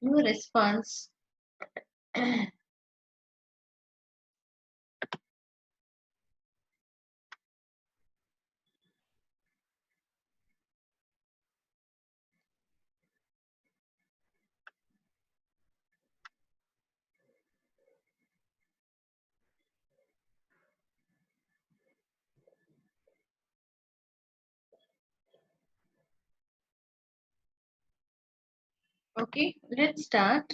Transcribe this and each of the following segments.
No response. Okay, let's start.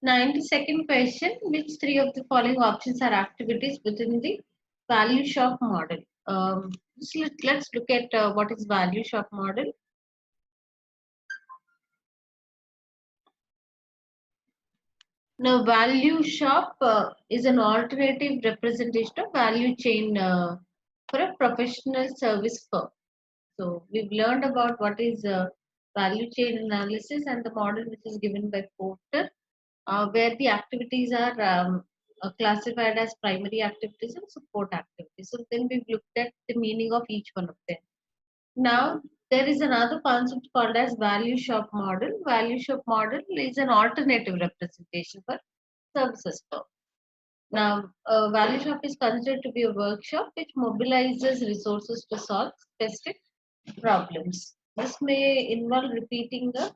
Ninety-second question. Which three of the following options are activities within the value shop model? Let's look at what is value shop model. Now, value shop is an alternative representation of value chain for a professional service firm. So, we've learned about what is value chain analysis and the model which is given by Porter, where the activities are classified as primary activities and support activities. So, then we've looked at the meaning of each one of them. Now, there is another concept called as value shop model. Value shop model is an alternative representation for services firm. Now, a value shop is considered to be a workshop which mobilizes resources to solve specific problems. This may involve repeating a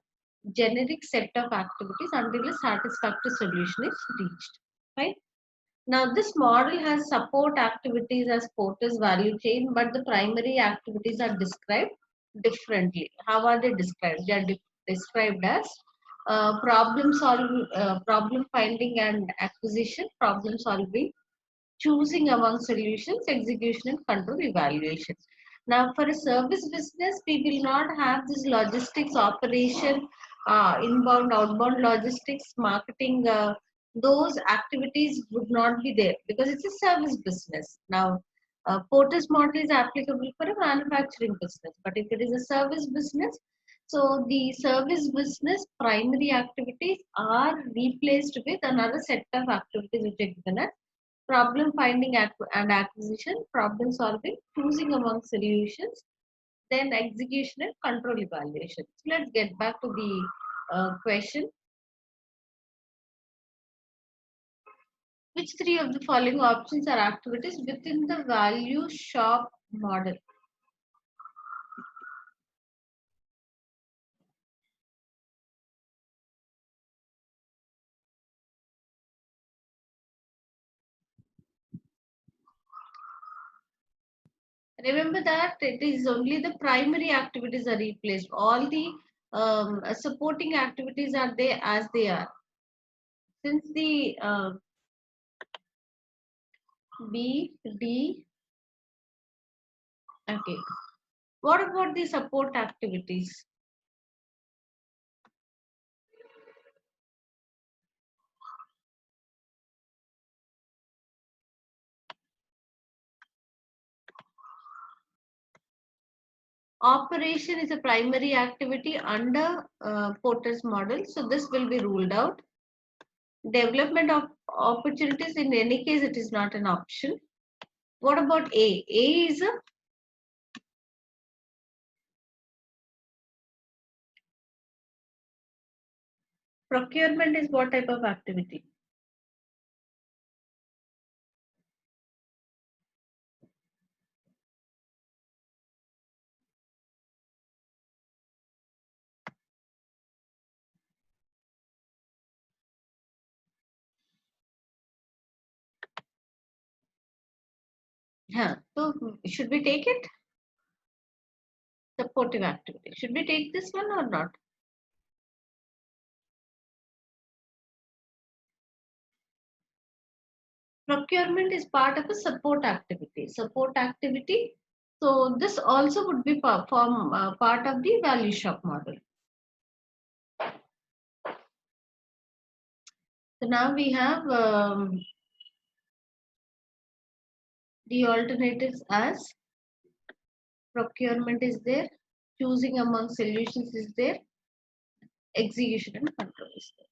generic set of activities until a satisfactory solution is reached. Right? Now, this model has support activities as Porter's value chain, but the primary activities are described differently. How are they described? They are described as problem finding and acquisition, problem solving, choosing among solutions, execution, and control evaluation. Now, for a service business, we will not have this logistics operation, inbound, outbound logistics, marketing. Those activities would not be there because it's a service business. Now, Porter's model is applicable for a manufacturing business, but if it is a service business, so the service business primary activities are replaced with another set of activities which are given as problem finding and acquisition, problem solving, choosing among solutions, then execution and control evaluation. So let's get back to the question. Which three of the following options are activities within the value shop model? Remember that it is only the primary activities are replaced. All the supporting activities are there as they are. Since the B, D, okay. What about the support activities? Operation is a primary activity under Porter's model, so this will be ruled out. Development of opportunities, in any case, it is not an option. What about A? A is a procurement is what type of activity? Yeah. So should we take it? Supportive activity. Should we take this one or not? Procurement is part of a support activity. Support activity. So this also would be part of the value shop model. So now we have the alternatives as procurement is there, choosing among solutions is there, execution and control is there.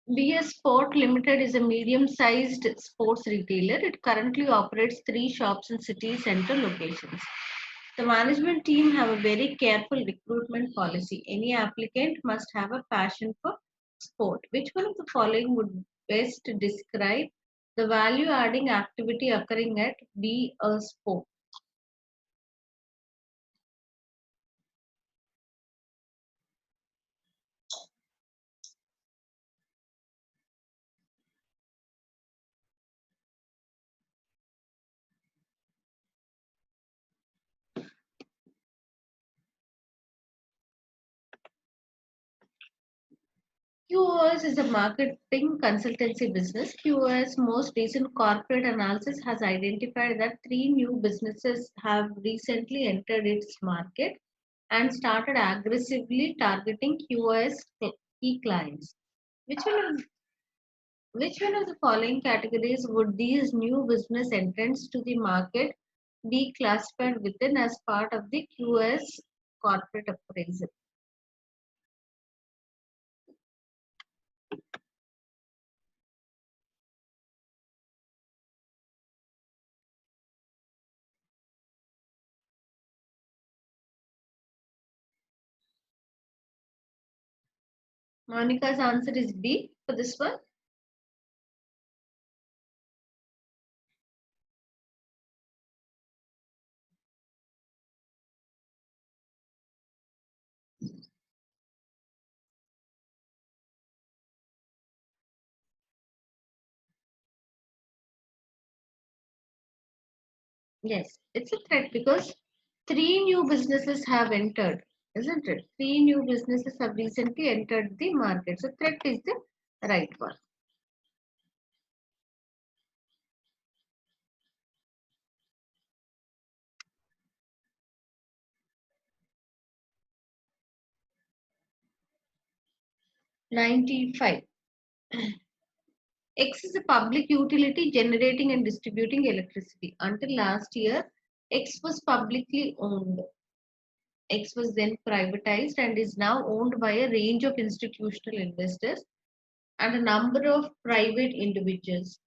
BS Sport Limited is a medium-sized sports retailer. It currently operates three shops in city center locations. The management team have a very careful recruitment policy. Any applicant must have a passion for sport. Which one of the following would best describe the value-adding activity occurring at Be a Sport? QoS is a marketing consultancy business. QoS most recent corporate analysis has identified that three new businesses have recently entered its market and started aggressively targeting QoS key clients. Which one of which one of the following categories would these new business entrants to the market be classified within as part of the QoS corporate appraisal? Monica's answer is B for this one. Yes, it's a threat because three new businesses have entered, isn't it? Three new businesses have recently entered the market. So threat is the right one. '95. X is a public utility generating and distributing electricity. Until last year, X was publicly owned. X was then privatized and is now owned by a range of institutional investors and a number of private individuals.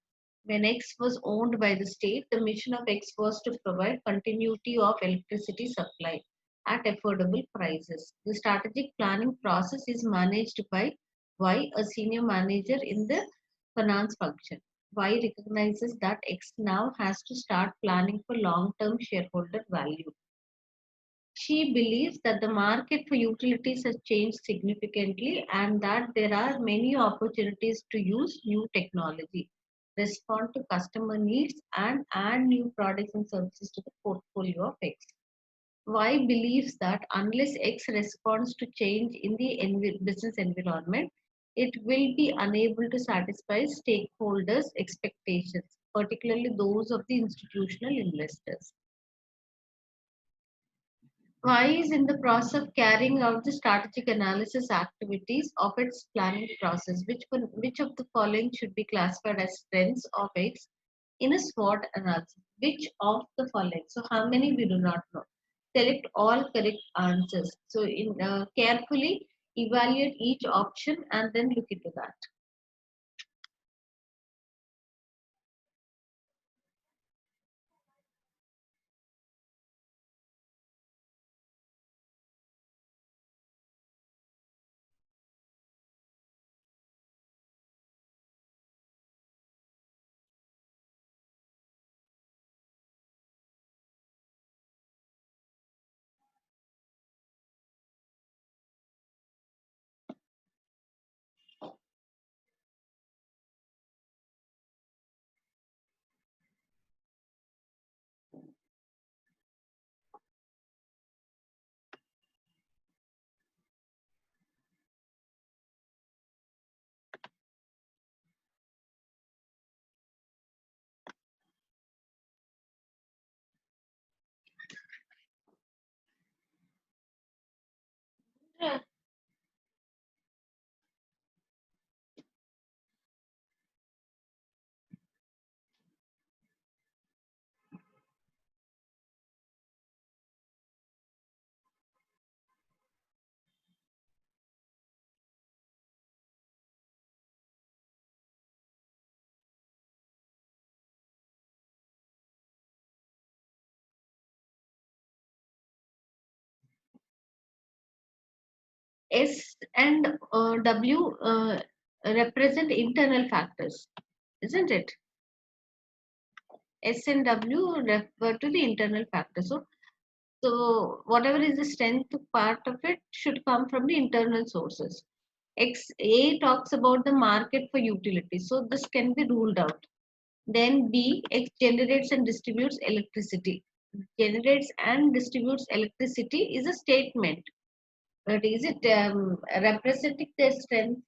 When X was owned by the state, the mission of X was to provide continuity of electricity supply at affordable prices. The strategic planning process is managed by Y, a senior manager in the finance function. Y recognizes that X now has to start planning for long term shareholder value. She believes that the market for utilities has changed significantly and that there are many opportunities to use new technology, respond to customer needs, and add new products and services to the portfolio of X. Y believes that unless X responds to change in the business environment, it will be unable to satisfy stakeholders' expectations, particularly those of the institutional investors. Y is in the process of carrying out the strategic analysis activities of its planning process. Which of the following should be classified as strengths of X in a SWOT analysis? Which of the following? So, how many we do not know. Select all correct answers. So, carefully evaluate each option and then look into that. Yeah. S and W represent internal factors, isn't it? S and W refer to the internal factors. So whatever is the strength part of it should come from the internal sources. X A talks about the market for utilities, so this can be ruled out. Then B, X generates and distributes electricity. Generates and distributes electricity is a statement, but is it representing their strength?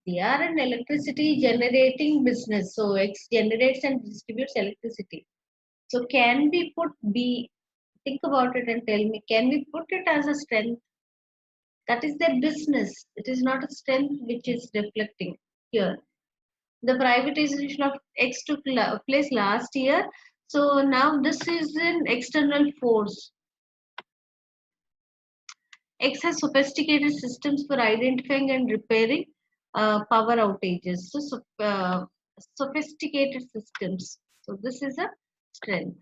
They are an electricity generating business, so X generates and distributes electricity. So can we put B? Think about it and tell me, can we put it as a strength? That is their business. It is not a strength which is reflecting here. The privatization of X took place last year. So now this is an external force. X has sophisticated systems for identifying and repairing power outages. Sophisticated systems. So this is a strength.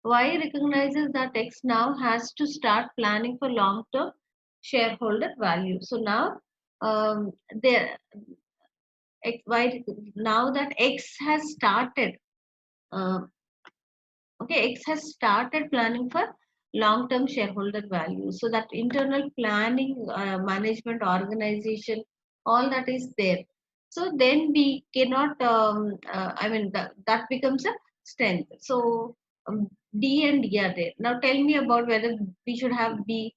Y recognizes that X now has to start planning for long-term shareholder value. So now there X, Y, now that X has started, uh, okay, X has started planning for long-term shareholder value. So that internal planning, management, organization, all that is there. So then we cannot, I mean, that becomes a strength. So D and E are there. Now tell me about whether we should have B.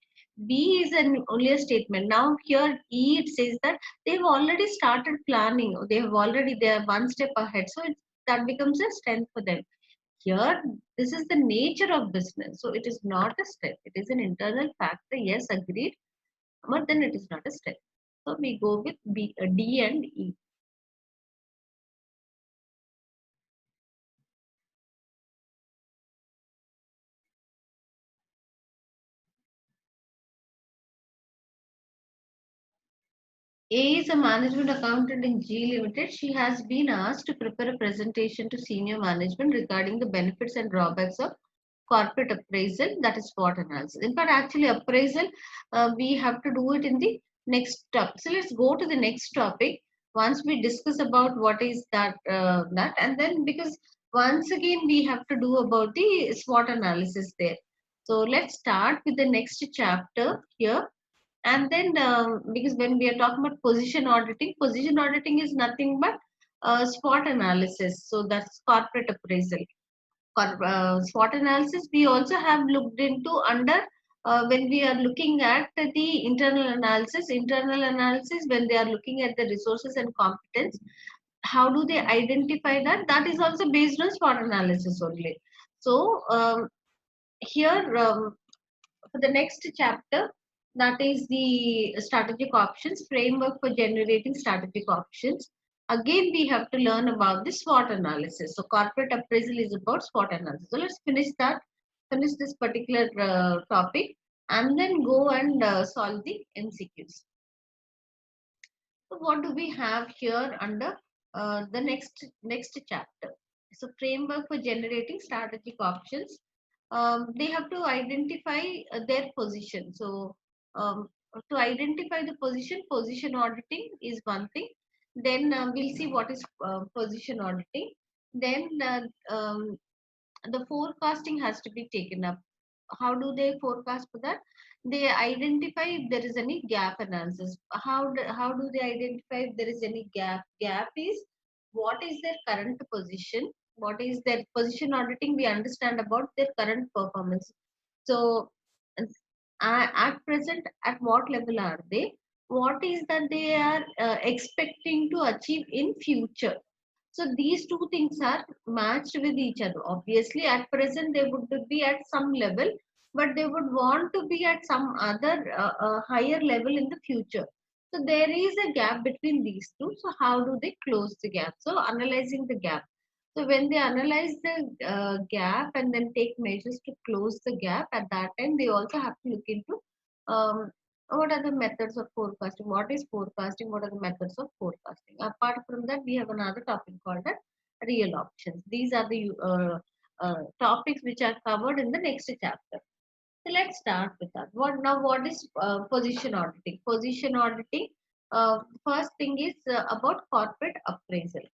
B is an only a statement. Now here E, it says that they've already started planning. They are one step ahead. So that becomes a strength for them. Here, this is the nature of business. So it is not a strength. It is an internal factor. Yes, agreed. But then it is not a strength. So we go with B, D and E. A is a management accountant in G Limited. She has been asked to prepare a presentation to senior management regarding the benefits and drawbacks of corporate appraisal, that is SWOT analysis. In fact, actually, appraisal, we have to do it in the next topic. So let's go to the next topic. Once we discuss about what is that, and then because once again we have to do about the SWOT analysis there. So let's start with the next chapter here. And then, because when we are talking about position auditing is nothing but SWOT analysis. So that's corporate appraisal. SWOT analysis, we also have looked into under when we are looking at the internal analysis, when they are looking at the resources and competence, how do they identify that? That is also based on SWOT analysis only. So here, for the next chapter, that is the strategic options framework for generating strategic options. Again, we have to learn about the SWOT analysis. So corporate appraisal is about SWOT analysis. So let's finish this particular topic, and then go and solve the MCQs. So what do we have here under the next chapter? So framework for generating strategic options. They have to identify their position. So to identify the position auditing is one thing. Then we'll see what is position auditing. Then the forecasting has to be taken up. How do they forecast for that? They identify if there is any gap analysis. How do they identify if there is any gap? Gap is what is their current position, what is their position auditing, we understand about their current performance. So at present, at what level are they, what is that they are expecting to achieve in future. So these two things are matched with each other. Obviously, at present they would be at some level. but they would want to be at some other higher level in the future. So there is a gap between these two. So how do they close the gap? So analyzing the gap. So when they analyze the gap and then take measures to close the gap, at that time they also have to look into um, what are the methods of forecasting, what is forecasting, what are the methods of forecasting. Apart from that, we have another topic called as real options. These are the topics which are covered in the next chapter. So let's start with that. What is position auditing? Position auditing. First thing is about corporate appraisal.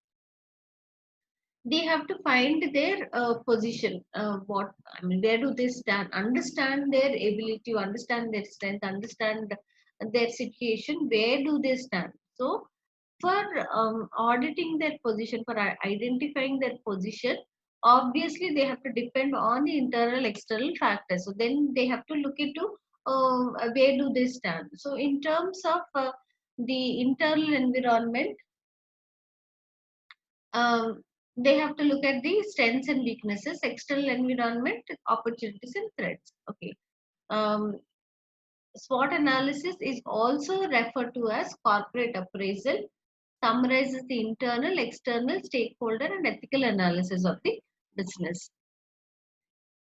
They have to find their position. What I mean, where do they stand? Understand their ability, understand their strength, understand their situation. Where do they stand? So for auditing their position, for identifying their position, obviously they have to depend on the internal external factors. So then they have to look into where do they stand. So in terms of the internal environment, um, they have to look at the strengths and weaknesses, external environment, opportunities and threats. Okay. um, SWOT analysis is also referred to as corporate appraisal, summarizes the internal, external, stakeholder, and ethical analysis of the business.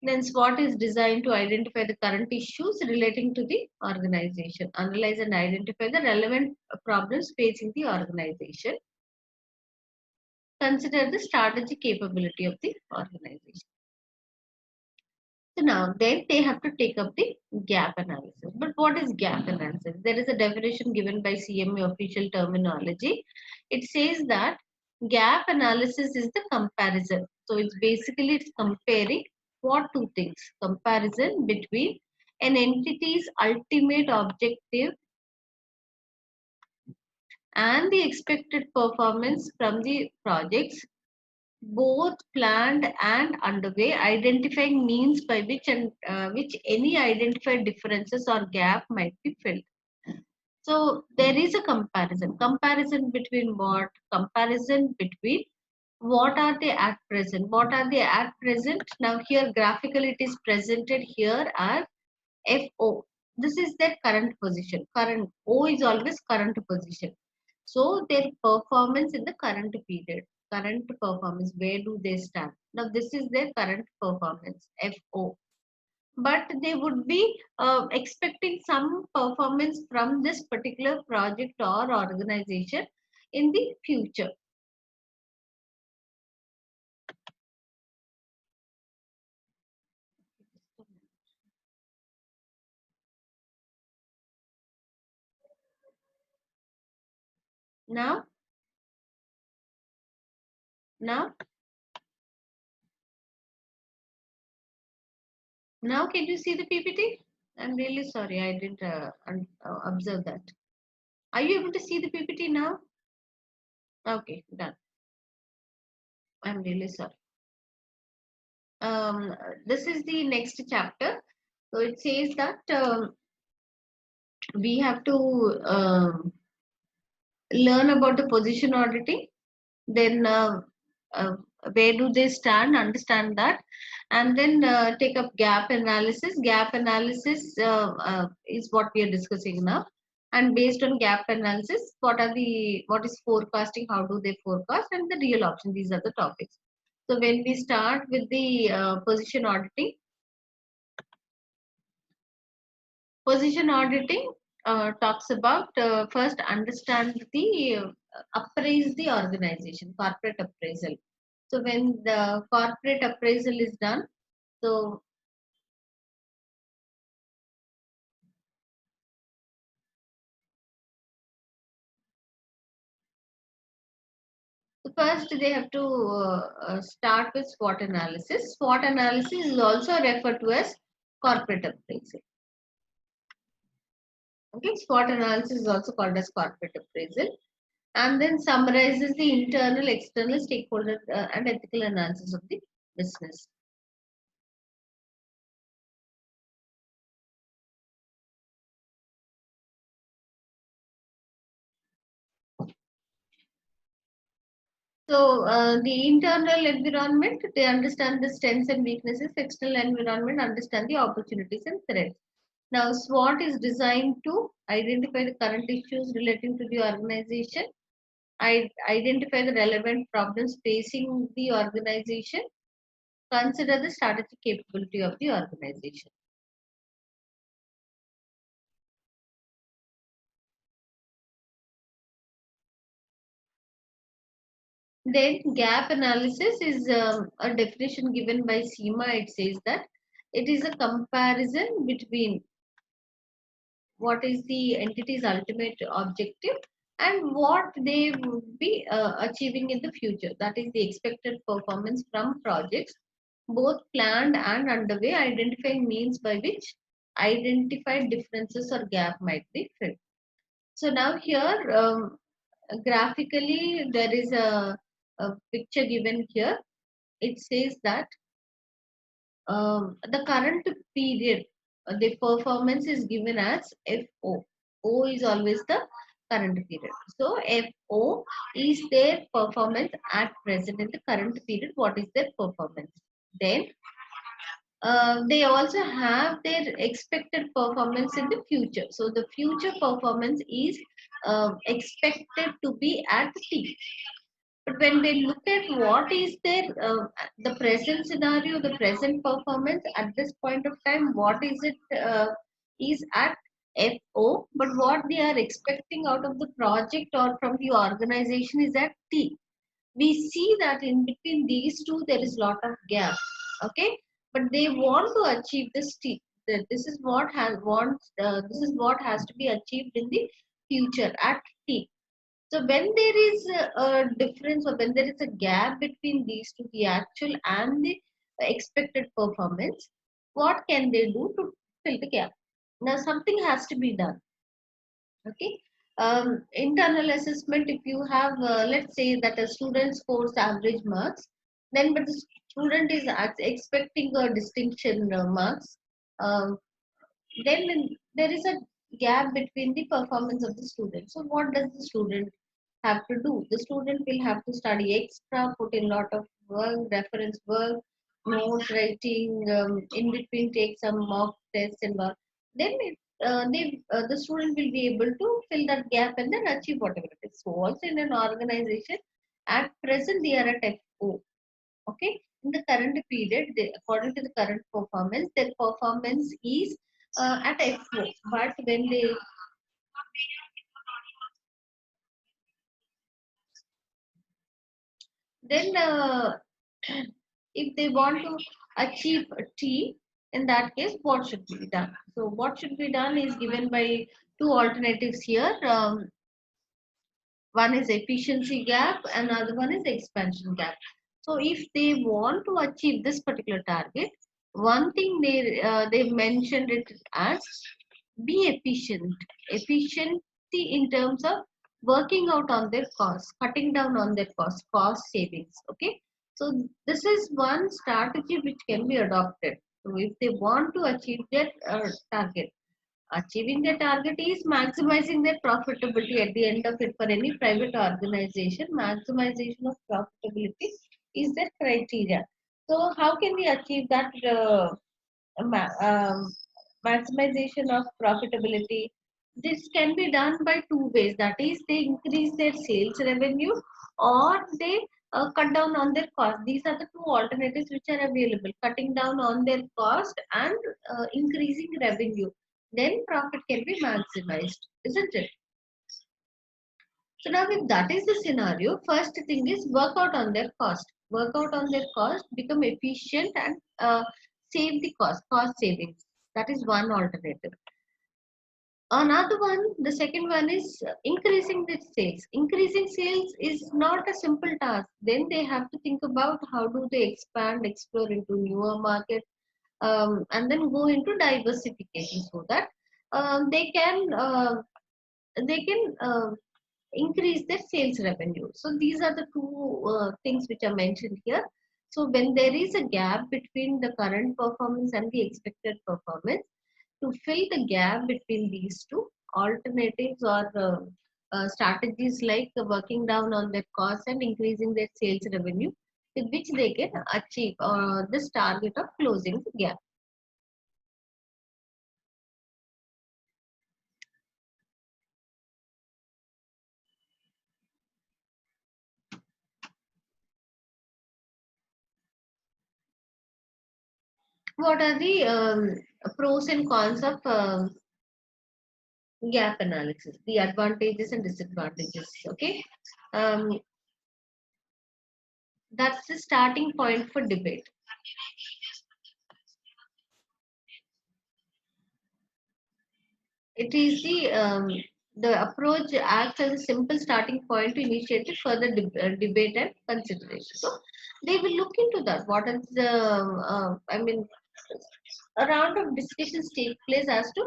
Then SWOT is designed to identify the current issues relating to the organization, analyze and identify the relevant problems facing the organization, consider the strategic capability of the organization. So now then they have to take up the gap analysis. But what is gap analysis? There is a definition given by CMA official terminology. It says that gap analysis is the comparison. So it's comparing what two things? Comparison between an entity's ultimate objective and the expected performance from the projects, both planned and underway, identifying means by which any identified differences or gap might be filled. So there is a comparison. Comparison between what? Comparison between what are they at present? What are they at present? Now here graphically it is presented here as FO. This is their current position. Current O is always current position. So their performance in the current period, current performance, where do they stand? Now this is their current performance, FO. But they would be expecting some performance from this particular project or organization in the future. Now, now, now, can you see the PPT? I'm really sorry, I didn't observe that. Are you able to see the PPT now? Okay, done. I'm really sorry. This is the next chapter. So it says that we have to learn about the position auditing. Then uh, where do they stand? Understand that, and then take up gap analysis. Gap analysis is what we are discussing now. And based on gap analysis, what is forecasting? How do they forecast? And the real option. These are the topics. So when we start with the position auditing, position auditing talks about first understand the appraise the organization, corporate appraisal. So when the corporate appraisal is done, so first they have to start with SWOT analysis. SWOT analysis is also referred to as corporate appraisal. Okay, SWOT analysis is also called as corporate appraisal, and then summarizes the internal, external, stakeholder, and ethical analysis of the business. So the internal environment, they understand the strengths and weaknesses. External environment understand the opportunities and threats. Now, SWOT is designed to identify the current issues relating to the organization, identify the relevant problems facing the organization, consider the strategic capability of the organization. Then gap analysis is a definition given by CIMA. It says that it is a comparison between what is the entity's ultimate objective and what they would be achieving in the future. That is the expected performance from projects, both planned and underway, identifying means by which identified differences or gap might be filled. So now here, graphically, there is a picture given here. It says that the current period, the performance is given as FO. O is always the current period. So FO is their performance at present in the current period. What is their performance? Then they also have their expected performance in the future. So the future performance is expected to be at T. But when we look at what is their the present scenario, the present performance at this point of time, what is it is at FO, but what they are expecting out of the project or from the organization is at T. We see that in between these two there is lot of gap. Okay, but they want to achieve this T. This is what has wants. This is what has to be achieved in the future at T. So when there is a difference or when there is a gap between these two, the actual and the expected performance, what can they do to fill the gap? Now something has to be done. Okay. Internal assessment. If you have, let's say that a student scores average marks, then but the student is expecting a distinction marks. Um, then there is a gap between the performance of the student. So what does the student have to do? The student will have to study extra, put in lot of work, reference work, note writing, in between take some mock tests and all. Then the student will be able to fill that gap and then achieve whatever it is. So also in an organization, at present they are at FO. Okay, in the current period, according to the current performance, their performance is at FO. But when they then if they want to achieve a T, in that case, what should be done? So what should be done is given by two alternatives here. One is efficiency gap, another one is expansion gap. So if they want to achieve this particular target, one thing they mentioned it as be efficient. Efficiency in terms of working out on their costs, cutting down on their cost savings. Okay, so this is one strategy which can be adopted. So if they want to achieve their target, achieving their target is maximizing their profitability at the end of it. For any private organization, maximization of profitability is their criteria. So how can we achieve that maximization of profitability? This can be done by two ways. That is, they increase their sales revenue or they cut down on their cost. These are the two alternatives which are available: cutting down on their cost and increasing revenue. Then profit can be maximized, isn't it? So now if that is the scenario, first thing is work out on their cost. Work out on their cost, become efficient and save the cost savings. That is one alternative. Another one, the second one is increasing the sales. Increasing sales is not a simple task. Then they have to think about how do they expand, explore into newer markets, and then go into diversification so that they can increase their sales revenue. So these are the two things which are mentioned here. So when there is a gap between the current performance and the expected performance, to fill the gap between these two alternatives or strategies like working down on their costs and increasing their sales revenue, with which they can achieve this target of closing the gap. What are the pros and cons of gap analysis? The advantages and disadvantages. Okay, um, that's the starting point for debate. It is the approach acts as a simple starting point to initiate further debate and consideration. So they will look into that. What is the I mean, a round of discussions take place as to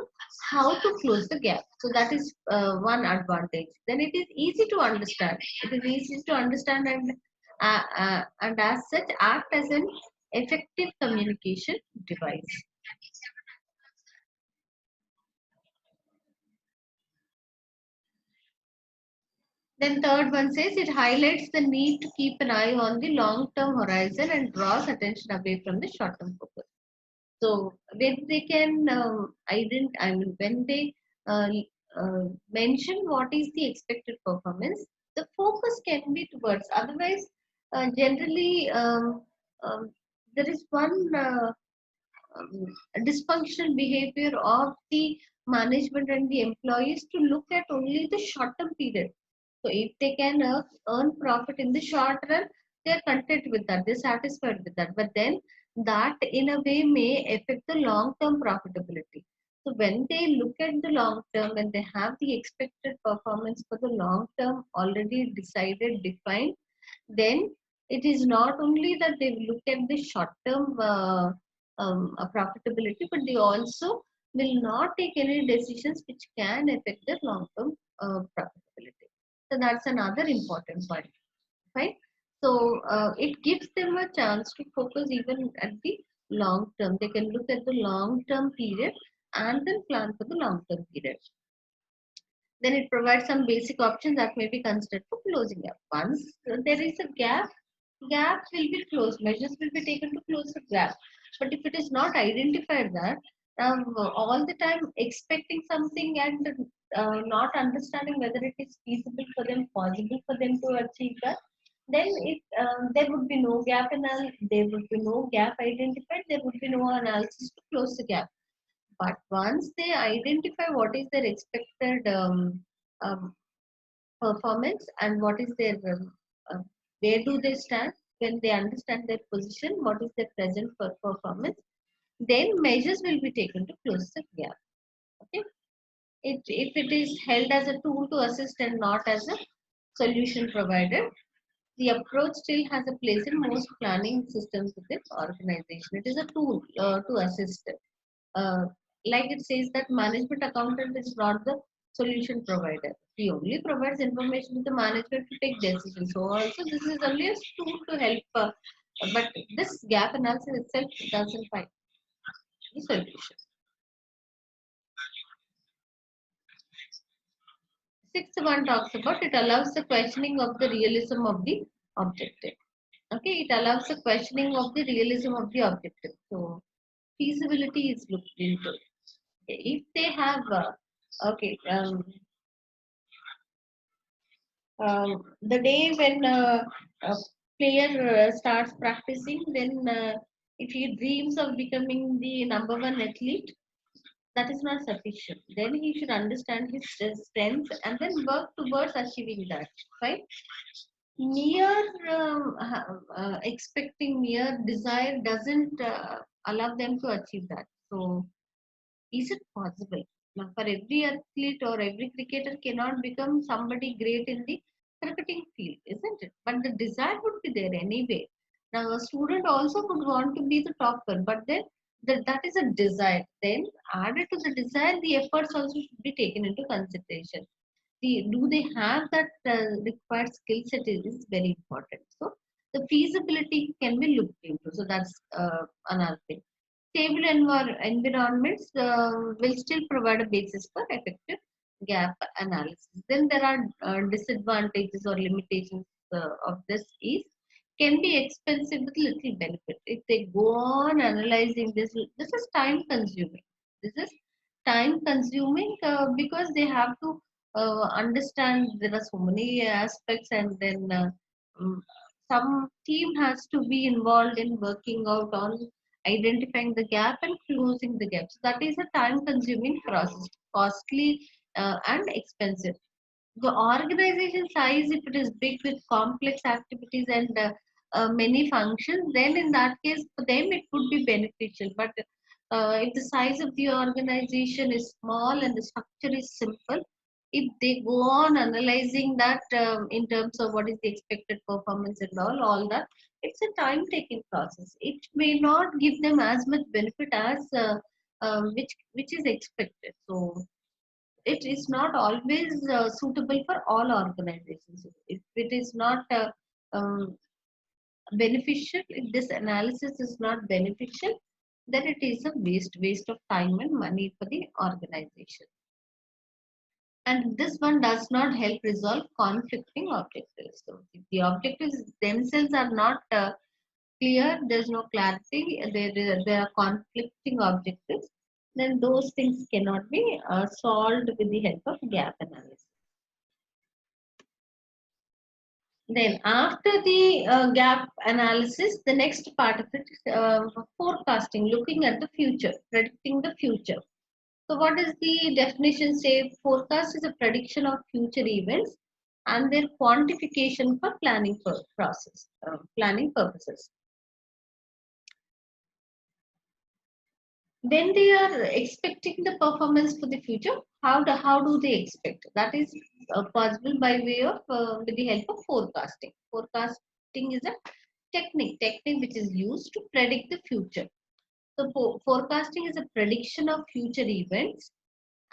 how to close the gap. So that is one advantage. Then it is easy to understand. It is easy to understand and as such act as an effective communication device. Then third one says it highlights the need to keep an eye on the long-term horizon and draws attention away from the short-term focus. So when they can I mean when they uh, mention what is the expected performance, the focus can be towards. Otherwise, generally there is one um, dysfunctional behavior of the management and the employees to look at only the short-term period. So if they can earn profit in the short run, they are content with that. They're satisfied with that. But then that in a way may affect the long-term profitability. So when they look at the long term, when they have the expected performance for the long term already decided, defined, then it is not only that they look at the short term profitability, but they also will not take any decisions which can affect the long term profitability. So that's another important point, right? So it gives them a chance to focus even at the long term. They can look at the long term period and then plan for the long term period. Then it provides some basic options that may be considered for closing gap. Once there is a gap, gap will be closed. Measures will be taken to close the gap. But if it is not identified that, all the time expecting something and not understanding whether it is feasible for them, possible for them to achieve that, then there would be no gap analysis, there would be no gap identified, there would be no analysis to close the gap. But once they identify what is their expected um, performance and what is their where do they stand, when they understand their position, what is their present performance, then measures will be taken to close the gap. Okay, if it is held as a tool to assist and not as a solution provider, the approach still has a place in most planning systems within organization. It is a tool to assist. uh, like it says that management accountant is not the solution provider. He only provides information to the management to take decisions. So also this is only a tool to help, but this gap analysis itself doesn't find the solution. Sixth one talks about it allows the questioning of the realism of the objective. Okay, it allows the questioning of the realism of the objective. So feasibility is looked into. Okay, if they have okay the day when a player starts practicing, then if he dreams of becoming the number one athlete, that is not sufficient. Then he should understand his strengths and then work towards achieving that. Right? Mere expecting mere desire doesn't allow them to achieve that. So is it possible? Now, for every athlete or every cricketer cannot become somebody great in the cricketing field, isn't it? But the desire would be there anyway. Now, a student also would want to be the topper, but then that is a desire. Then, added to the desire, the efforts also should be taken into consideration. Do they have that required skill set is very important. So, the feasibility can be looked into. So, that's another thing. Stable environments will still provide a basis for effective gap analysis. Then there are disadvantages or limitations of this is can be expensive with little benefit. If they go on analyzing this, this is time consuming. This is time consuming because they have to understand there are so many aspects, and then um, some team has to be involved in working out on identifying the gap and closing the gap. So that is a time consuming process, costly and expensive. The organization size, if it is big with complex activities and many functions, then in that case for them it would be beneficial. But if the size of the organization is small and the structure is simple, if they go on analyzing that in terms of what is the expected performance and all that, it's a time taking process. It may not give them as much benefit as which is expected. So it is not always suitable for all organizations. If it is not beneficial, if this analysis is not beneficial, then it is a waste of time and money for the organization. And this one does not help resolve conflicting objectives. So if the objectives themselves are not clear, there's no clarity, there are conflicting objectives, then those things cannot be solved with the help of gap analysis. Then, after the gap analysis, the next part of it is forecasting, looking at the future, predicting the future. So, what is the definition? Say, forecast is a prediction of future events and their quantification for planning purposes. When they are expecting the performance for the future, how do they expect? That is possible by way of with the help of forecasting. Forecasting is a technique which is used to predict the future. So forecasting is a prediction of future events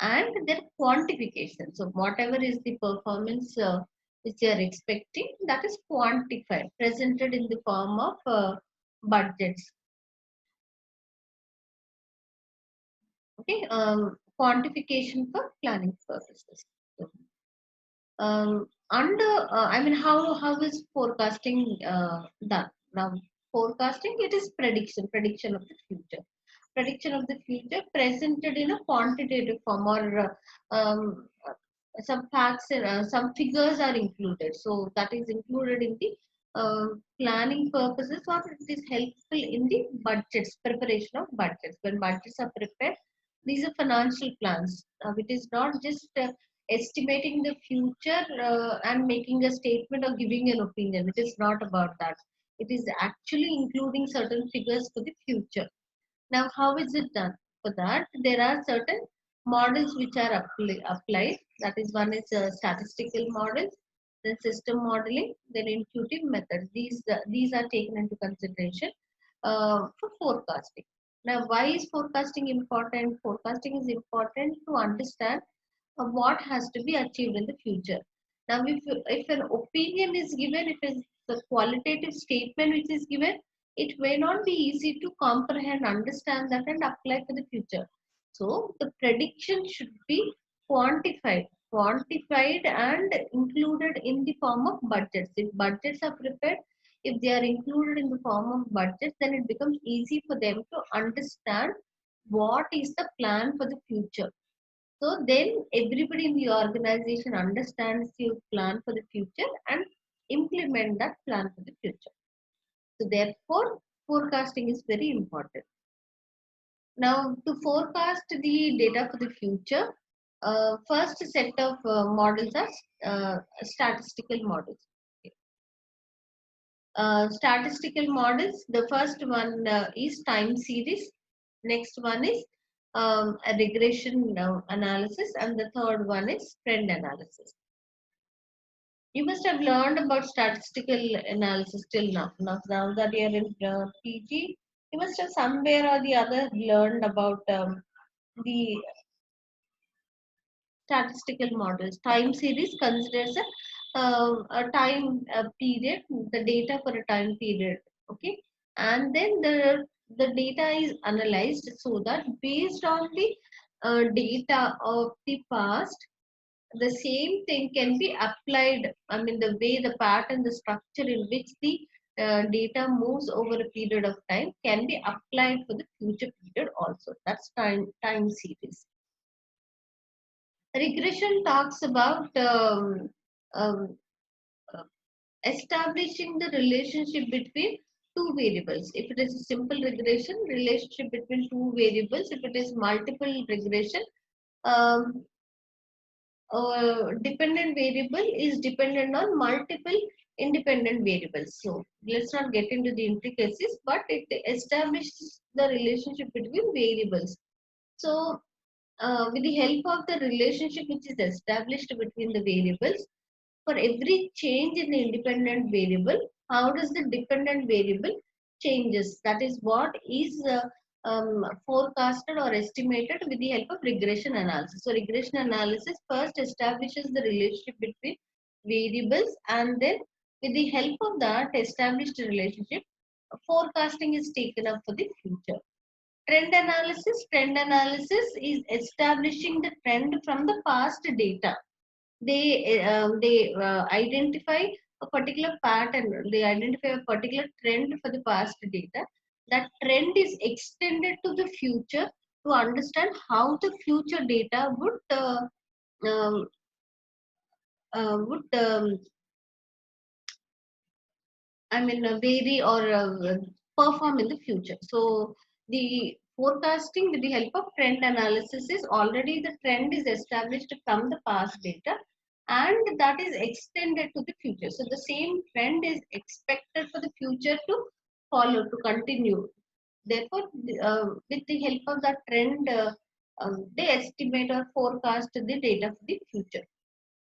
and their quantification. So whatever is the performance which they are expecting, that is quantified, presented in the form of budgets. Okay, quantification for planning purposes. So, under, I mean, how is forecasting done? Now, forecasting, it is prediction of the future. Prediction of the future presented in a quantitative form, or some facts, some figures are included. So that is included in the planning purposes, or it is helpful in the budgets, preparation of budgets. When budgets are prepared, these are financial plans. It is not just estimating the future and making a statement or giving an opinion. It is not about that. It is actually including certain figures for the future. Now, how is it done? For that, there are certain models which are applied. That is, one is statistical models, then system modeling, then intuitive methods. These are taken into consideration for forecasting. Now, why is forecasting important? Forecasting is important to understand what has to be achieved in the future. Now, if an opinion is given, if it's a qualitative statement which is given, it may not be easy to comprehend, understand that, and apply for the future. So, the prediction should be quantified and included in the form of budgets. If budgets are prepared, if they are included in the form of budgets, then it becomes easy for them to understand what is the plan for the future. So then everybody in the organization understands your plan for the future and implement that plan for the future. So therefore, forecasting is very important. Now, to forecast the data for the future, first set of models are statistical models. Statistical models, the first one is time series. Next one is a regression analysis, and the third one is trend analysis. You must have learned about statistical analysis till now. Now that you're in PG, you must have somewhere or the other learned about the statistical models. Time series considers a time period, the data for a time period. Okay, and then the data is analyzed so that based on the data of the past, the same thing can be applied. I mean, the way, the pattern, the structure in which the data moves over a period of time can be applied for the future period also. That's time series. Regression talks about um, uh, establishing the relationship between two variables. If it is a simple regression, relationship between two variables. If it is multiple regression, um, dependent variable is dependent on multiple independent variables. So let's not get into the intricacies, but it establishes the relationship between variables. So with the help of the relationship which is established between the variables, for every change in the independent variable, how does the dependent variable changes? That is what is forecasted or estimated with the help of regression analysis. So regression analysis first establishes the relationship between variables, and then with the help of that established relationship, forecasting is taken up for the future. Trend analysis is establishing the trend from the past data. They identify a particular pattern, they identify a particular trend for the past data. That trend is extended to the future to understand how the future data um, would vary or perform in the future. So the forecasting with the help of trend analysis is already the trend is established from the past data, and that is extended to the future. So the same trend is expected for the future to follow, to continue. Therefore, with the help of that trend, they estimate or forecast the data for the future.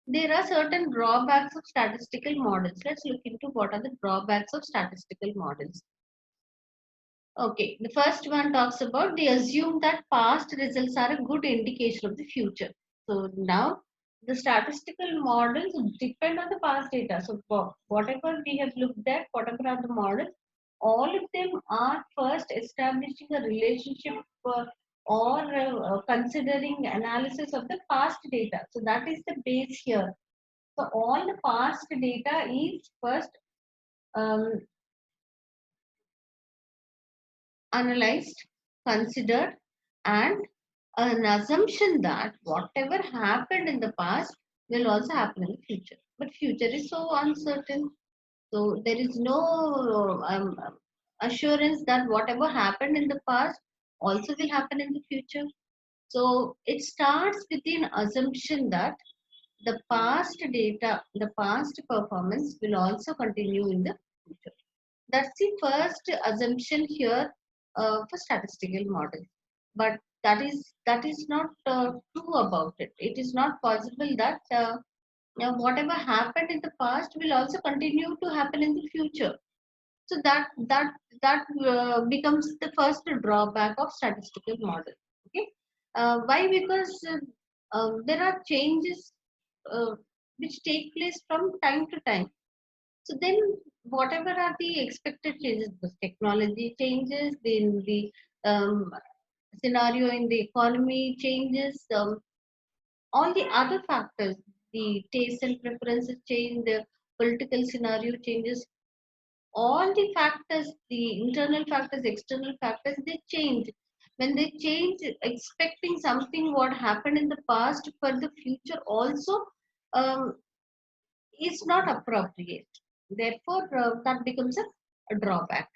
There are certain drawbacks of statistical models. Let's look into what are the drawbacks of statistical models. Okay, the first one talks about they assume that past results are a good indication of the future. So now the statistical models depend on the past data. So whatever we have looked at, whatever are the models, all of them are first establishing a relationship or considering analysis of the past data. So that is the base here. So all the past data is first um, analyzed, considered, and an assumption that whatever happened in the past will also happen in the future. But future is so uncertain. So there is no assurance that whatever happened in the past also will happen in the future. So it starts with an assumption that the past data, the past performance will also continue in the future. That's the first assumption here for statistical model. But that is not true about it. It is not possible that whatever happened in the past will also continue to happen in the future. So that becomes the first drawback of statistical model. Okay, why? Because there are changes uh, which take place from time to time. So then, whatever are the expected changes, the technology changes, then the scenario in the economy changes, all the other factors, the taste and preferences change, the political scenario changes, all the factors, the internal factors, external factors, they change. When they change, expecting something what happened in the past for the future also um, is not appropriate. Therefore, that becomes a drawback.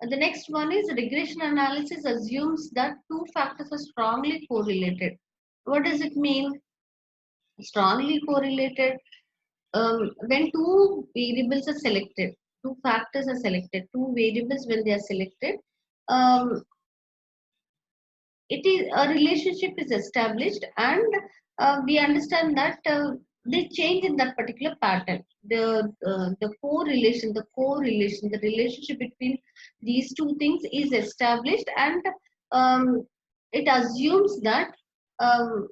The next one is regression analysis assumes that two factors are strongly correlated. What does it mean? Strongly correlated. When two variables are selected, two factors are selected, two variables when they are selected, um, it is a relationship is established, and we understand that they change in that particular pattern. The correlation, the relationship between these two things is established, and um, it assumes that um,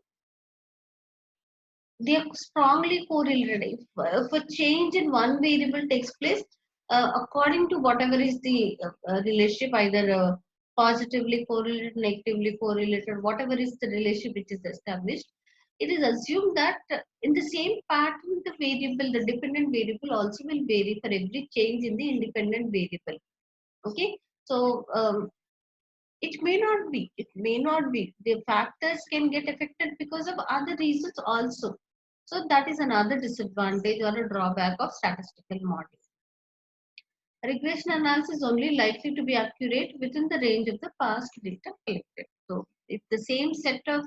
they are strongly correlated. If a change in one variable takes place, according to whatever is the relationship, either positively correlated, negatively correlated, whatever is the relationship which is established, it is assumed that in the same pattern, the variable, the dependent variable also will vary for every change in the independent variable. Okay, so it may not be. It may not be. The factors can get affected because of other reasons also. So that is another disadvantage or a drawback of statistical model. Regression analysis is only likely to be accurate within the range of the past data collected. So if the same set of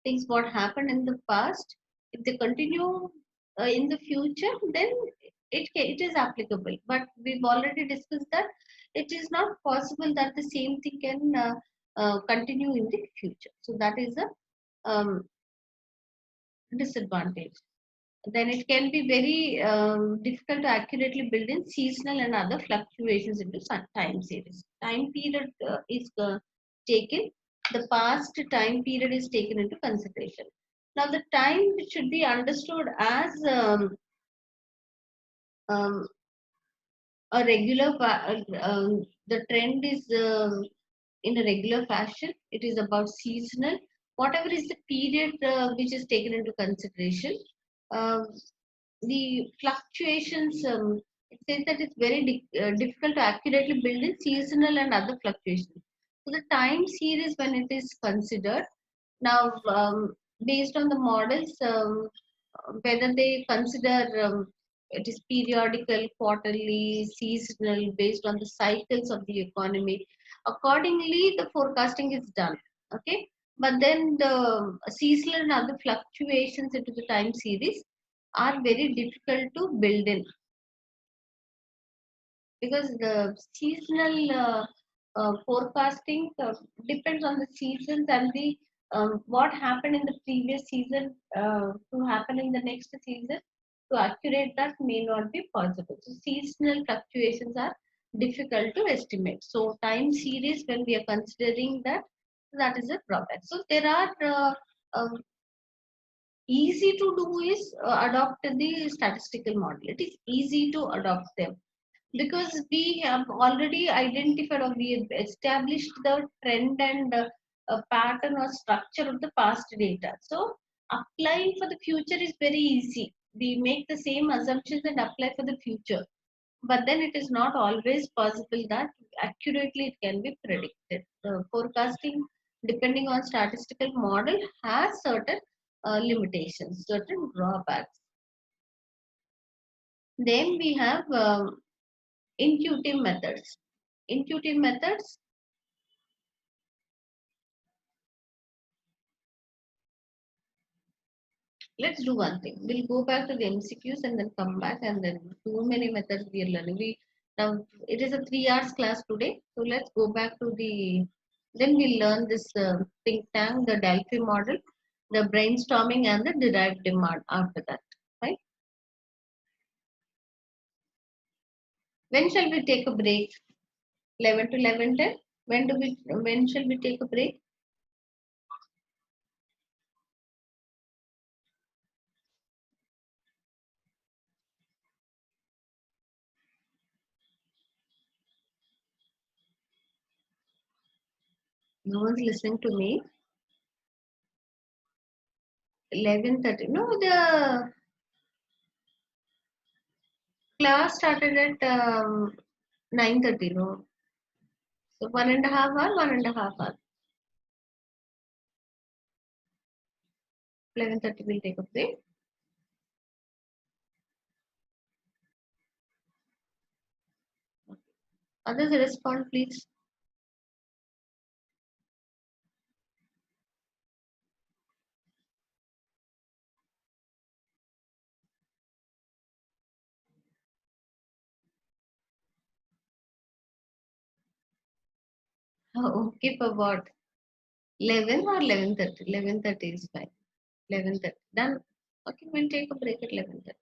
things what happened in the past, if they continue in the future, then it is applicable. But we've already discussed that it is not possible that the same thing can continue in the future. So that is a disadvantage. Then it can be very difficult to accurately build in seasonal and other fluctuations into time series. Time period is taken, the past time period is taken into consideration. Now, the time should be understood as um, a regular, the trend is in a regular fashion, it is about seasonal, whatever is the period which is taken into consideration. Um, the fluctuations, it says that it's very difficult to accurately build in seasonal and other fluctuations. So the time series when it is considered, now based on the models, whether they consider it is periodical, quarterly, seasonal, based on the cycles of the economy, accordingly the forecasting is done. Okay, but then the seasonal and other fluctuations into the time series are very difficult to build in, because the seasonal forecasting depends on the seasons and the what happened in the previous season to happen in the next season. To accurate that may not be possible. So seasonal fluctuations are difficult to estimate. So time series, when we are considering that, that is a drawback. So there are easy to do is adopt the statistical model. It is easy to adopt them because we have already identified or we have established the trend and pattern or structure of the past data. So applying for the future is very easy. We make the same assumptions and apply for the future. But then it is not always possible that accurately it can be predicted. Forecasting, depending on statistical model, has certain limitations, certain drawbacks. Then we have intuitive methods. Intuitive methods, let's do one thing. We'll go back to the MCQs and then come back, and then too many methods we are learning. Now it is a 3 hours class today, so let's go back to the. Then we'll learn this think tank, the Delphi model, the brainstorming, and the derived demand after that. Right? When shall we take a break? 11 to 11:10. When do we? When shall we take a break? No one's listening to me. 11:30. No, the class started at 9:30. No, so 1.5 hour, 1.5 hour. 11:30 we'll take a break. Others respond, please. Oh, okay, for what? 11 or 11:30? 11:30 is fine. 11:30. Done. Okay, we'll take a break at 11:30.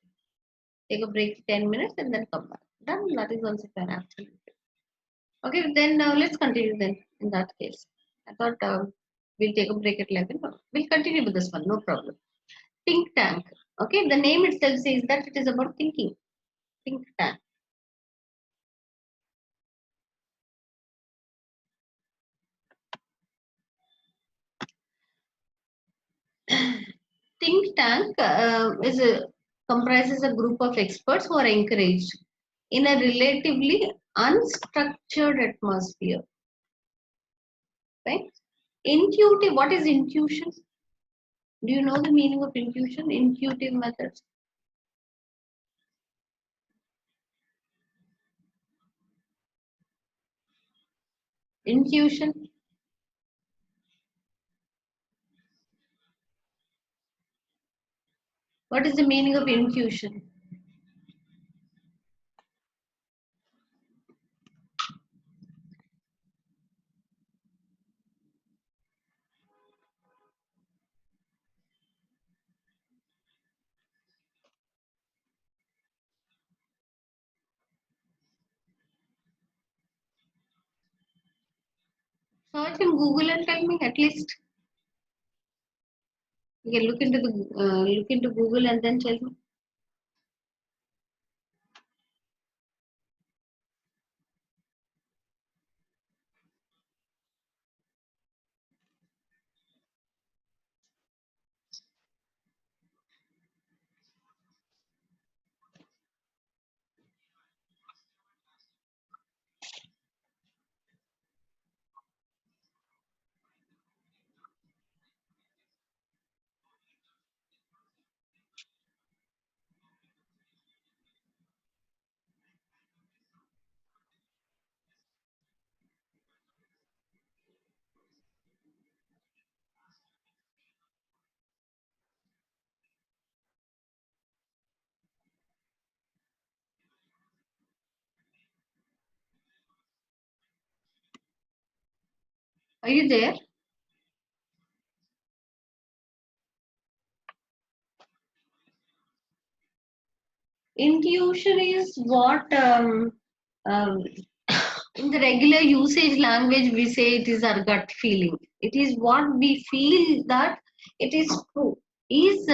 Take a break 10 minutes and then come back. Done. That is also fine, absolutely. Okay, then let's continue then in that case. I thought we'll take a break at 11. No, we'll continue with this one, no problem. Think tank. Okay, the name itself says that it is about thinking. Think tank. think tank comprises a group of experts who are encouraged in a relatively unstructured atmosphere. Right? Intuitive. What is intuition? Do you know the meaning of intuition? Intuitive methods. Intuition. What is the meaning of intuition? Search in Google and tell me at least. You can look into Google and then tell me. Are you there? Intuition is what in the regular usage language we say it is our gut feeling. It is what we feel that it is true. Is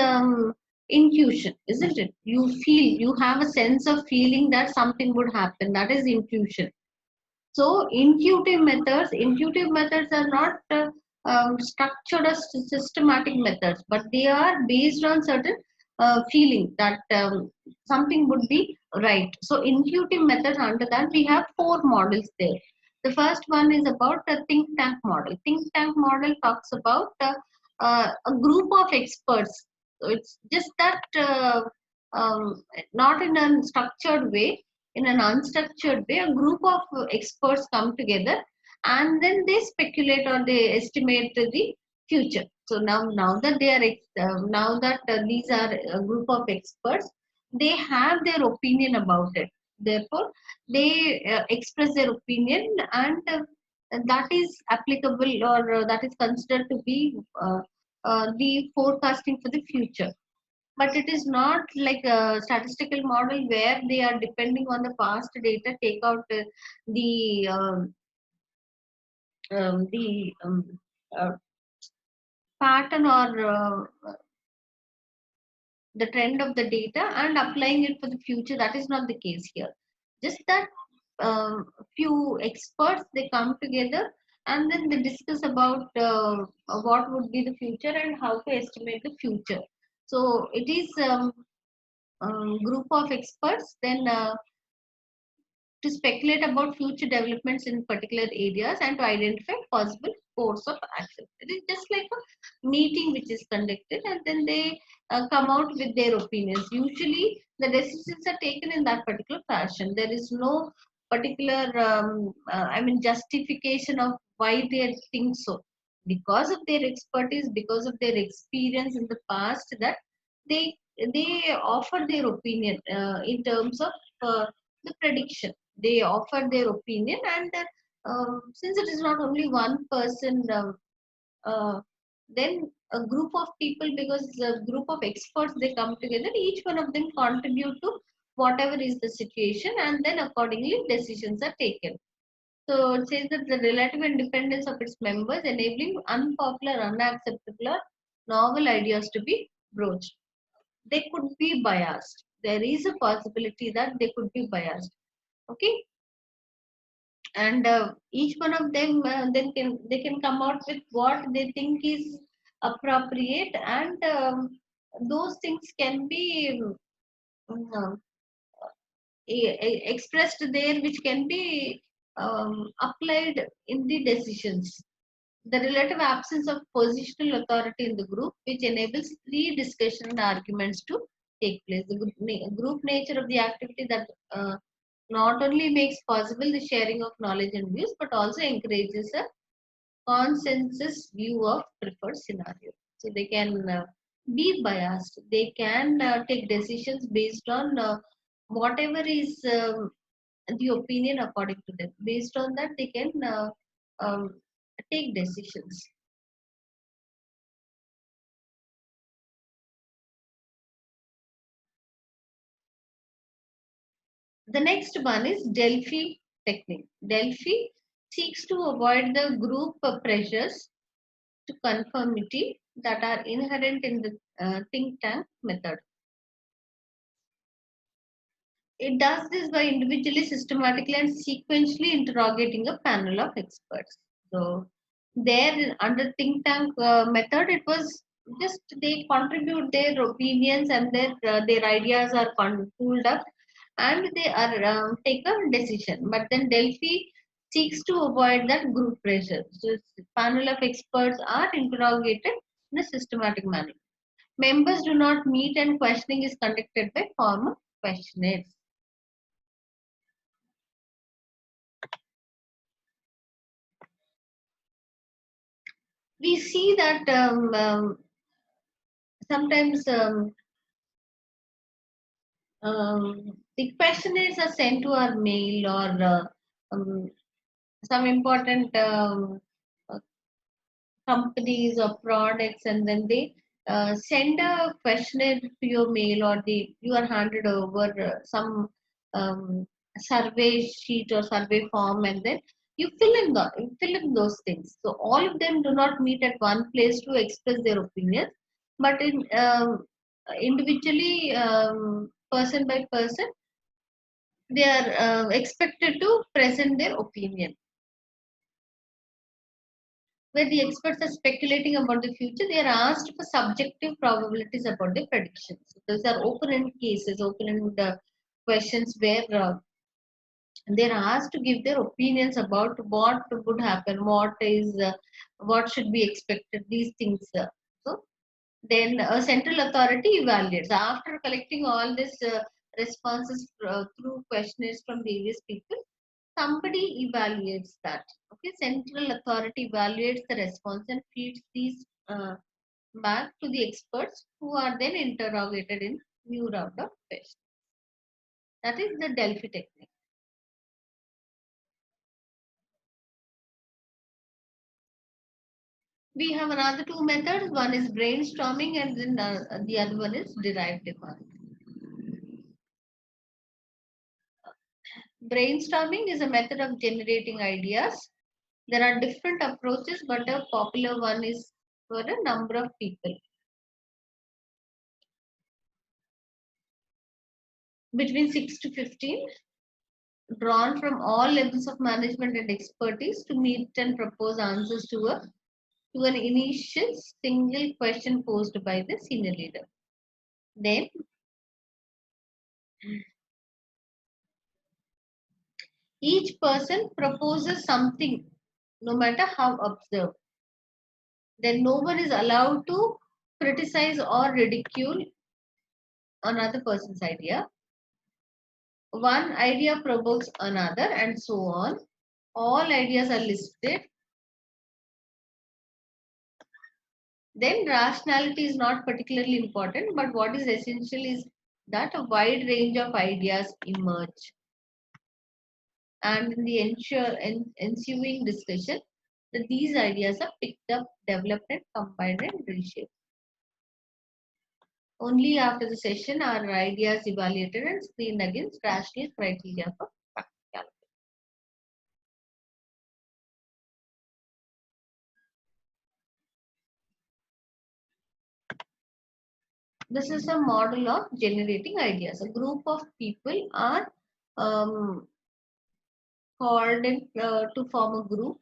intuition, isn't it? You feel, you have a sense of feeling that something would happen. That is intuition. So intuitive methods are not structured as systematic methods, but they are based on certain feeling that something would be right. So intuitive methods, under that we have four models there. The first one is about the think tank model. Think tank model talks about a group of experts. So it's just that not in a structured way, in an unstructured way, a group of experts come together and then they speculate or they estimate the future. So now that they are now that these are a group of experts, they have their opinion about it. Therefore, they express their opinion, and that is applicable, or that is considered to be the forecasting for the future. But it is not like a statistical model where they are depending on the past data, take out the um, the um, uh, pattern or the trend of the data and applying it for the future. That is not the case here. Just that few experts, they come together and then they discuss about what would be the future and how to estimate the future. So it is group of experts then to speculate about future developments in particular areas and to identify possible course of action. It is just like a meeting which is conducted, and then they come out with their opinions. Usually, the decisions are taken in that particular fashion. There is no particular, I mean, justification of why they think so. Because of their expertise, because of their experience in the past, that they they offer their opinion in terms of the prediction. They offer their opinion, and since it is not only one person, uh, then a group of people, because a group of experts, they come together, each one of them contribute to whatever is the situation, and then accordingly decisions are taken. So it says that the relative independence of its members enabling unpopular, unacceptable, or novel ideas to be broached. They could be biased. There is a possibility that they could be biased. Okay, and each one of them then they can come out with what they think is appropriate, and those things can be uh, expressed there, which can be applied in the decisions. The relative absence of positional authority in the group, which enables free discussion and arguments to take place. The group nature of the activity that not only makes possible the sharing of knowledge and views, but also encourages a consensus view of preferred scenario. So they can be biased. They can take decisions based on whatever is the opinion according to them. Based on that, they can um, take decisions. The next one is Delphi technique. Delphi seeks to avoid the group pressures to conformity that are inherent in the think tank method. It does this by individually, systematically, and sequentially interrogating a panel of experts. So, there under think tank method, it was just they contribute their opinions and their ideas are pulled up and they are take a decision. But then Delphi seeks to avoid that group pressure. So, panel of experts are interrogated in a systematic manner. Members do not meet and questioning is conducted by former questionnaires. We see that sometimes the questionnaires are sent to our mail or um, some important uh, companies or products, and then they send a questionnaire to your mail, or you are handed over some um, survey sheet or survey form, and then you fill in those things. So all of them do not meet at one place to express their opinions, but in individually, person by person, they are expected to present their opinion. Where the experts are speculating about the future, they are asked for subjective probabilities about the predictions. So those are open-end cases, open-end questions where they're asked to give their opinions about what would happen, what should be expected, these things. So then a central authority evaluates. After collecting all these responses through questionnaires from various people, somebody evaluates that. Okay, central authority evaluates the response and feeds these back to the experts who are then interrogated in new round of questions. That is the Delphi technique. We have another two methods. One is brainstorming, and then the other one is derived demand. Brainstorming is a method of generating ideas. There are different approaches, but a popular one is for a number of people. Between 6 to 15, drawn from all levels of management and expertise to meet and propose answers to an initial single question posed by the senior leader. Then each person proposes something, no matter how absurd. Then no one is allowed to criticize or ridicule another person's idea. One idea provokes another, and so on. All ideas are listed. Then rationality is not particularly important, but what is essential is that a wide range of ideas emerge. And in the ensuing discussion, that these ideas are picked up, developed, and combined and reshaped. Only after the session are ideas evaluated and screened against rational criteria for practicality. This is a model of generating ideas. A group of people are um, called in, to form a group.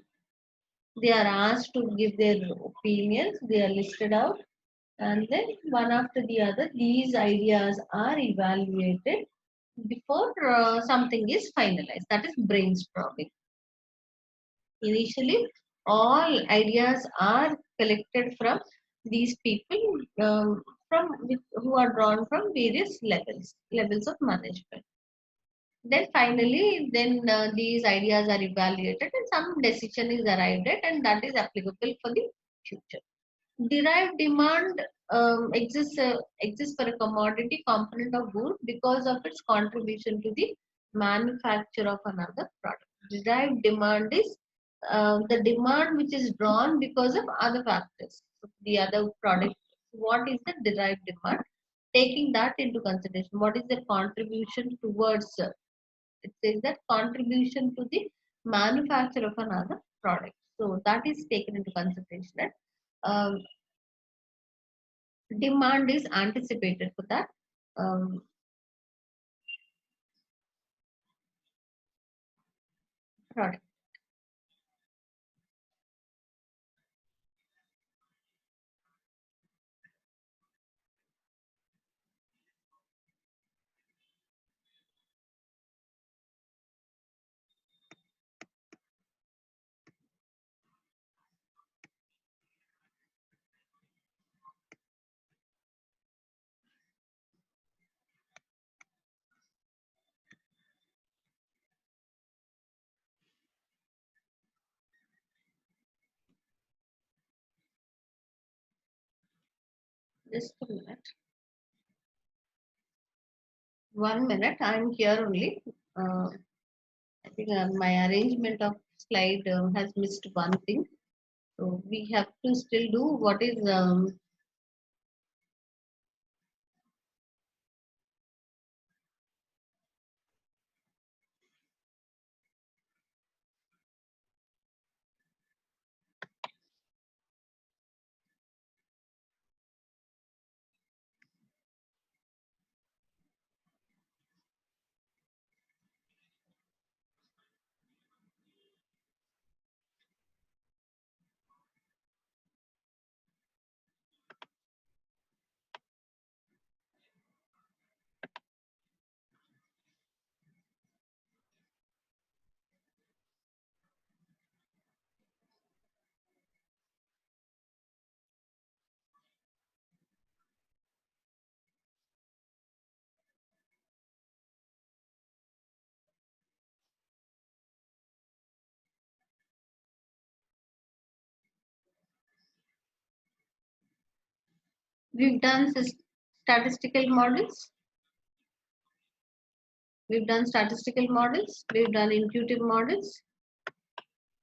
They are asked to give their opinions. They are listed out, and then one after the other these ideas are evaluated before something is finalized. That is brainstorming. Initially, all ideas are collected from these people, who are drawn from various levels of management. Then finally, then these ideas are evaluated and some decision is arrived at, and that is applicable for the future. Derived demand exists for a commodity component of good because of its contribution to the manufacture of another product. Derived demand is the demand which is drawn because of other factors. So the other product, what is the derived demand? Taking that into consideration, what is the contribution towards? It says that contribution to the manufacture of another product. So that is taken into consideration. Um, Demand is anticipated for that um, product. Just a minute. 1 minute. I'm here only. I think my arrangement of slide has missed one thing. So we have to still do what is we've done statistical models. We've done statistical models. We've done intuitive models.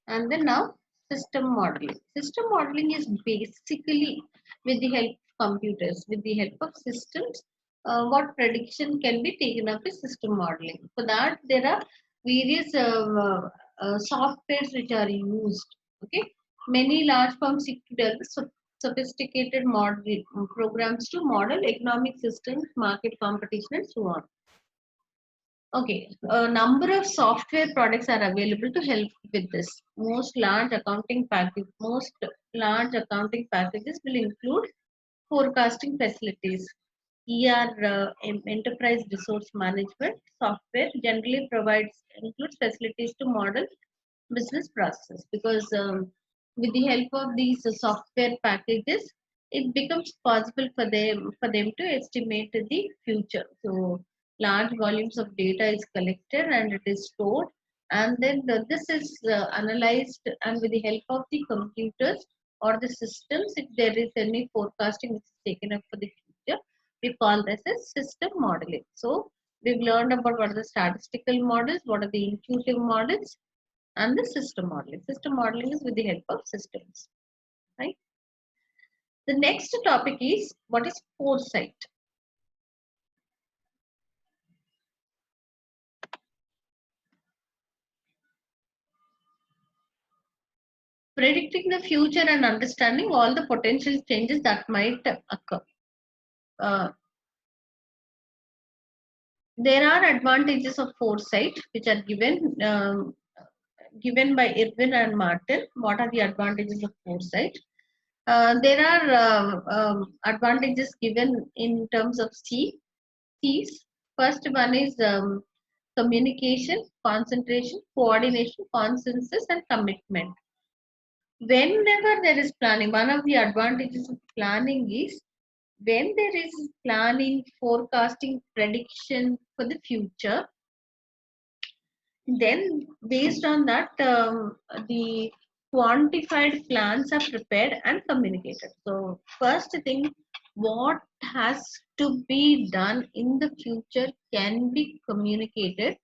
And then now system modeling. System modeling is basically with the help of computers, with the help of systems, what prediction can be taken up as system modeling. For that, there are various softwares which are used. Okay, many large firms seek to develop sophisticated model programs to model economic systems, market competition, and so on. Okay, a number of software products are available to help with this. Most large accounting packages will include forecasting facilities. Enterprise resource management software generally provides includes facilities to model business process, because with the help of these software packages it becomes possible for them to estimate the future. So large volumes of data is collected and it is stored, and then this is analyzed, and with the help of the computers or the systems, if there is any forecasting which is taken up for the future, we call this as system modeling. So we've learned about what are the statistical models, what are the intuitive models, and the system modeling. System modeling is with the help of systems, right? The next topic is what is foresight. Predicting the future and understanding all the potential changes that might occur. Uh, there are advantages of foresight which are given by Irwin and Martin. What are the advantages of foresight? There are advantages given in terms of C's. First one is communication, concentration, coordination, consensus, and commitment. Whenever there is planning, one of the advantages of planning is when there is planning, forecasting, prediction for the future, then based on that, the quantified plans are prepared and communicated. So first thing, what has to be done in the future can be communicated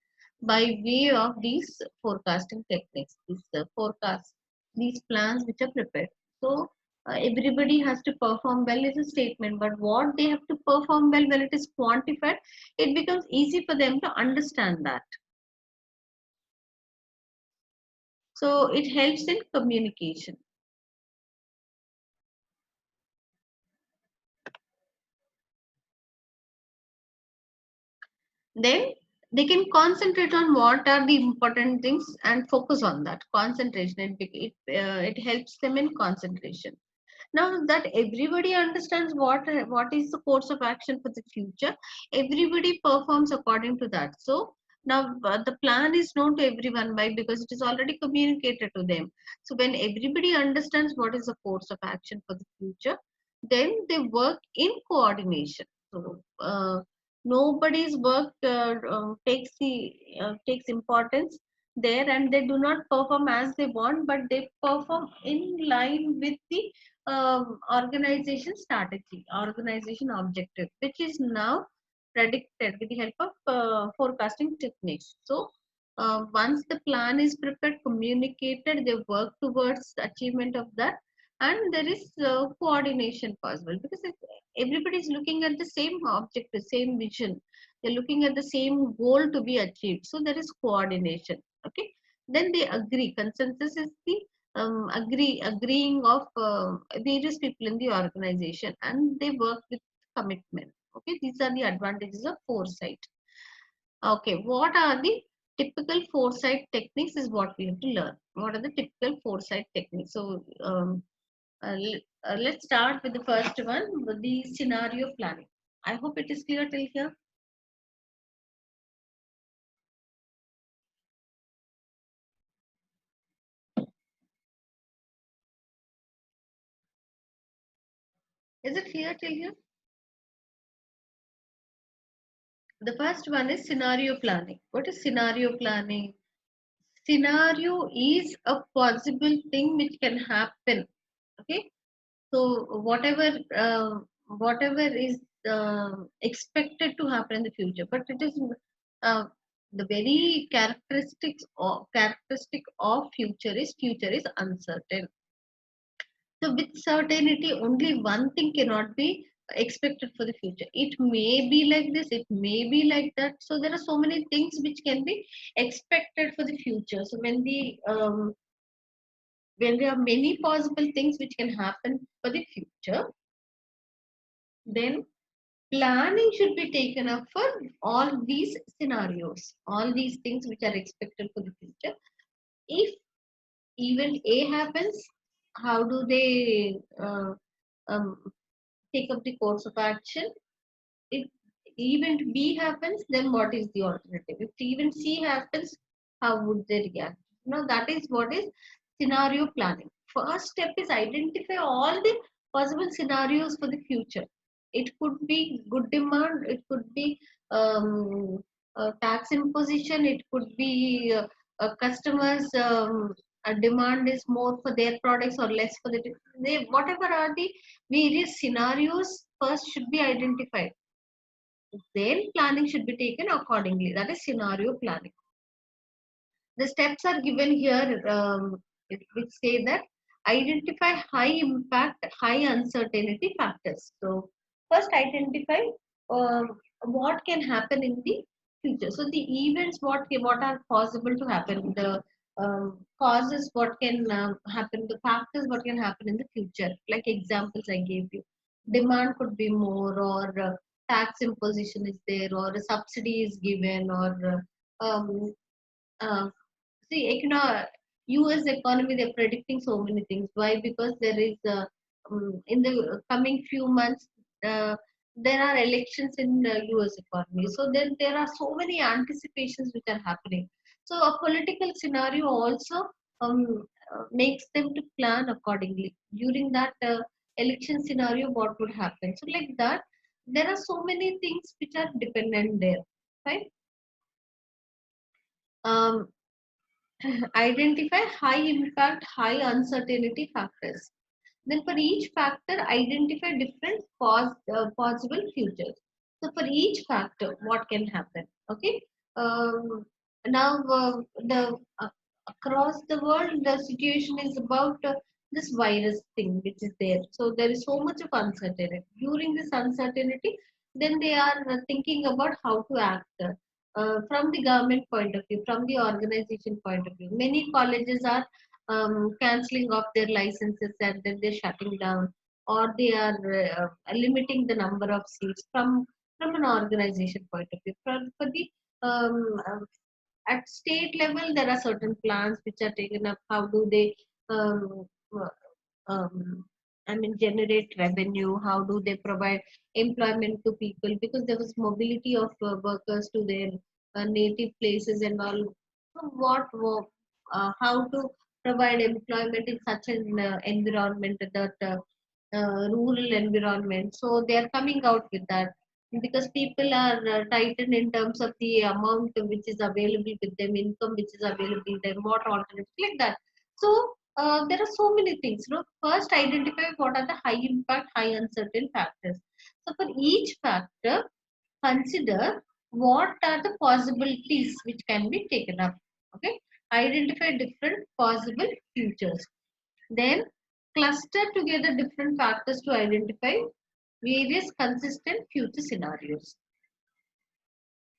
by way of these forecasting techniques, these forecasts, these plans which are prepared. So everybody has to perform well is a statement, but what they have to perform well when it is quantified, it becomes easy for them to understand that. So it helps in communication. Then they can concentrate on what are the important things and focus on that. Concentration, it helps them in concentration. Now that everybody understands what is the course of action for the future, everybody performs according to that. So now the plan is known to everyone. Why? Because it is already communicated to them. So when everybody understands what is the course of action for the future, then they work in coordination. So nobody's work takes importance there, and they do not perform as they want, but they perform in line with the organization strategy, organization objective, which is now predicted with the help of forecasting techniques. So once the plan is prepared, communicated, they work towards the achievement of that, and there is coordination possible because everybody is looking at the same objective, same vision. They're looking at the same goal to be achieved. So there is coordination. Okay. Then they agree. Consensus is the agreeing of various people in the organization, and they work with commitment. Okay, these are the advantages of foresight. Okay, what are the typical foresight techniques is what we have to learn. What are the typical foresight techniques? So let's start with the first one, with the scenario planning. I hope it is clear till here. Is it clear till here? The first one is scenario planning. What is scenario planning? Scenario is a possible thing which can happen. Okay, so whatever is expected to happen in the future, but it is uh, the very characteristic of future is uncertain. So with certainty, only one thing cannot be expected for the future. It may be like this, it may be like that. So there are so many things which can be expected for the future. So when there are many possible things which can happen for the future, then planning should be taken up for all these scenarios, all these things which are expected for the future. If event A happens, how do they um, take up the course of action? If event B happens, then what is the alternative? If event C happens, how would they react? That is what is scenario planning. First step is identify all the possible scenarios for the future. It could be good demand, it could be tax imposition, it could be customers demand is more for their products or less for whatever are the various scenarios first should be identified, then planning should be taken accordingly. That is scenario planning. The steps are given here, which say that identify high impact, high uncertainty factors. So first identify what can happen in the future. So the events, what are possible to happen, the causes, what can happen, the factors, what can happen in the future. Like examples I gave you, demand could be more, or tax imposition is there, or a subsidy is given, or uh, see, US economy, they're predicting so many things. Why? Because there is in the coming few months, uh, there are elections in the US economy. So then there are so many anticipations which are happening. So a political scenario also makes them to plan accordingly. During that election scenario, what would happen? So like that, there are so many things which are dependent there, right? Um, Identify high impact, high uncertainty factors. Then for each factor, identify different possible futures. So for each factor, what can happen? Okay. Um, Now the across the world, the situation is about this virus thing which is there. So there is so much of uncertainty. During this uncertainty, then they are thinking about how to act. From the government point of view, from the organization point of view, many colleges are cancelling off their licenses and then they're shutting down, or they are limiting the number of seats from an organization point of view. For the um, uh, at state level, there are certain plans which are taken up. How do they um, um, I mean, generate revenue? How do they provide employment to people? Because there was mobility of workers to their native places and all. So how to provide employment in such an environment, that rural environment. So they are coming out with that because people are tightened in terms of the amount which is available with them, income which is available with them, what alternatives like that. So there are so many things. First identify what are the high impact, high uncertain factors. So for each factor, consider what are the possibilities which can be taken up. Okay, identify different possible futures. Then cluster together different factors to identify various consistent future scenarios.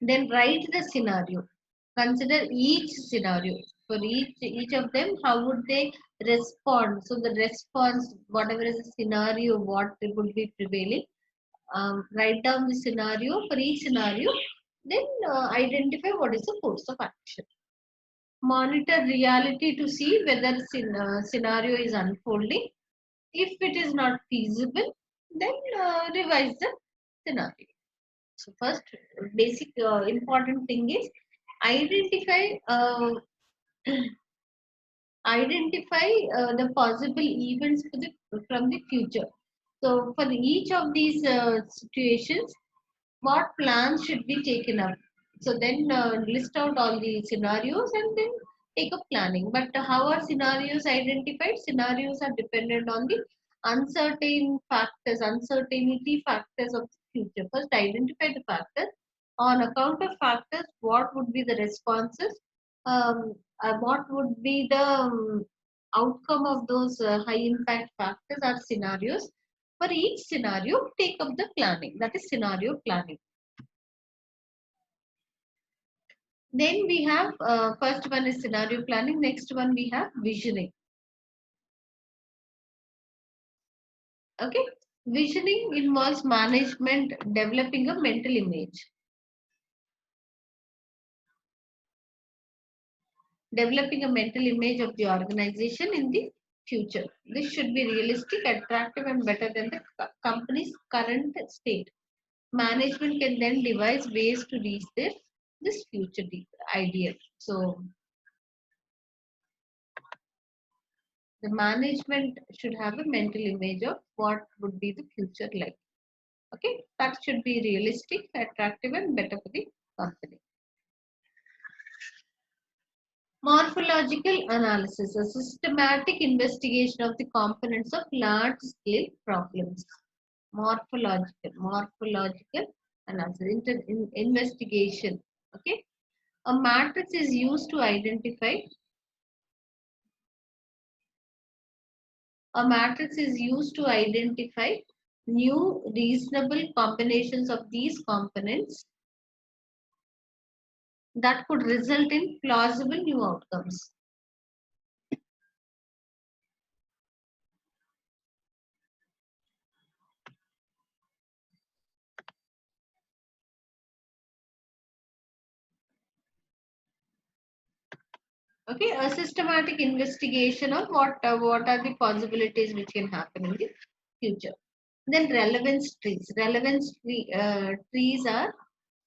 Then write the scenario. Consider each scenario. For each of them, how would they respond? So the response, whatever is the scenario, what it would be prevailing. Write down the scenario for each scenario. Then identify what is the course of action. Monitor reality to see whether scenario is unfolding. If it is not feasible, then revise the scenario. So first, basic important thing is identify identify the possible events from the future. So for each of these situations, what plans should be taken up? So then list out all the scenarios and then take up planning. But how are scenarios identified? Scenarios are dependent on the uncertain factors, uncertainty factors of the future. First, identify the factors. On account of factors, what would be the responses? What would be the outcome of those high impact factors or scenarios? For each scenario, take up the planning. That is scenario planning. Then we have first one is scenario planning. Next one we have visioning. Okay, visioning involves management developing a mental image, developing a mental image of the organization in the future. This should be realistic, attractive, and better than the company's current state. Management can then devise ways to reach this future ideal. So the management should have a mental image of what would be the future like. Okay, that should be realistic, attractive, and better for the company. Morphological analysis, a systematic investigation of the components of large scale problems. Morphological analysis, investigation. Okay, a matrix is used to identify. A matrix is used to identify new reasonable combinations of these components that could result in plausible new outcomes. Okay, a systematic investigation of what are the possibilities which can happen in the future. Then relevance trees. Trees are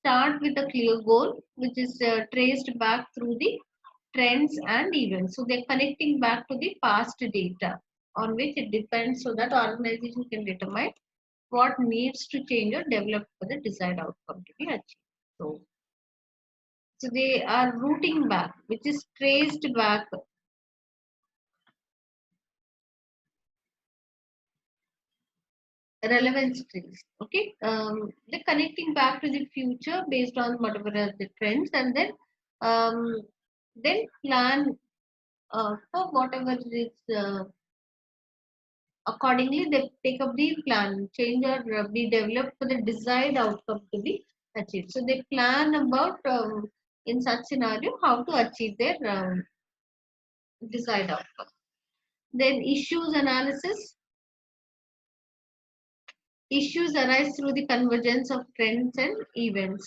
start with a clear goal, which is traced back through the trends and events. So they're connecting back to the past data on which it depends, so that organization can determine what needs to change or develop for the desired outcome to be achieved. So, so they are rooting back, which is traced back relevance trees. Okay, they're connecting back to the future based on whatever are the trends, and then plan for whatever is accordingly. They take up the plan, change or be developed for the desired outcome to be achieved. So they plan about in such scenario how to achieve their desired outcome. Then issues arise through the convergence of trends and events.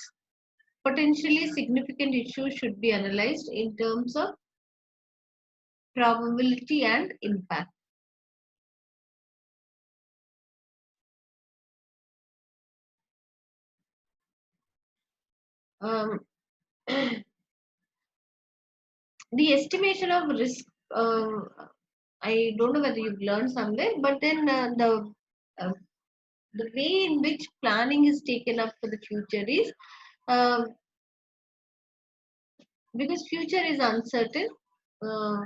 Potentially significant issues should be analyzed in terms of probability and impact. Um, the estimation of risk, I don't know whether you've learned somewhere, but then uh, the way in which planning is taken up for the future is um, because future is uncertain. Uh,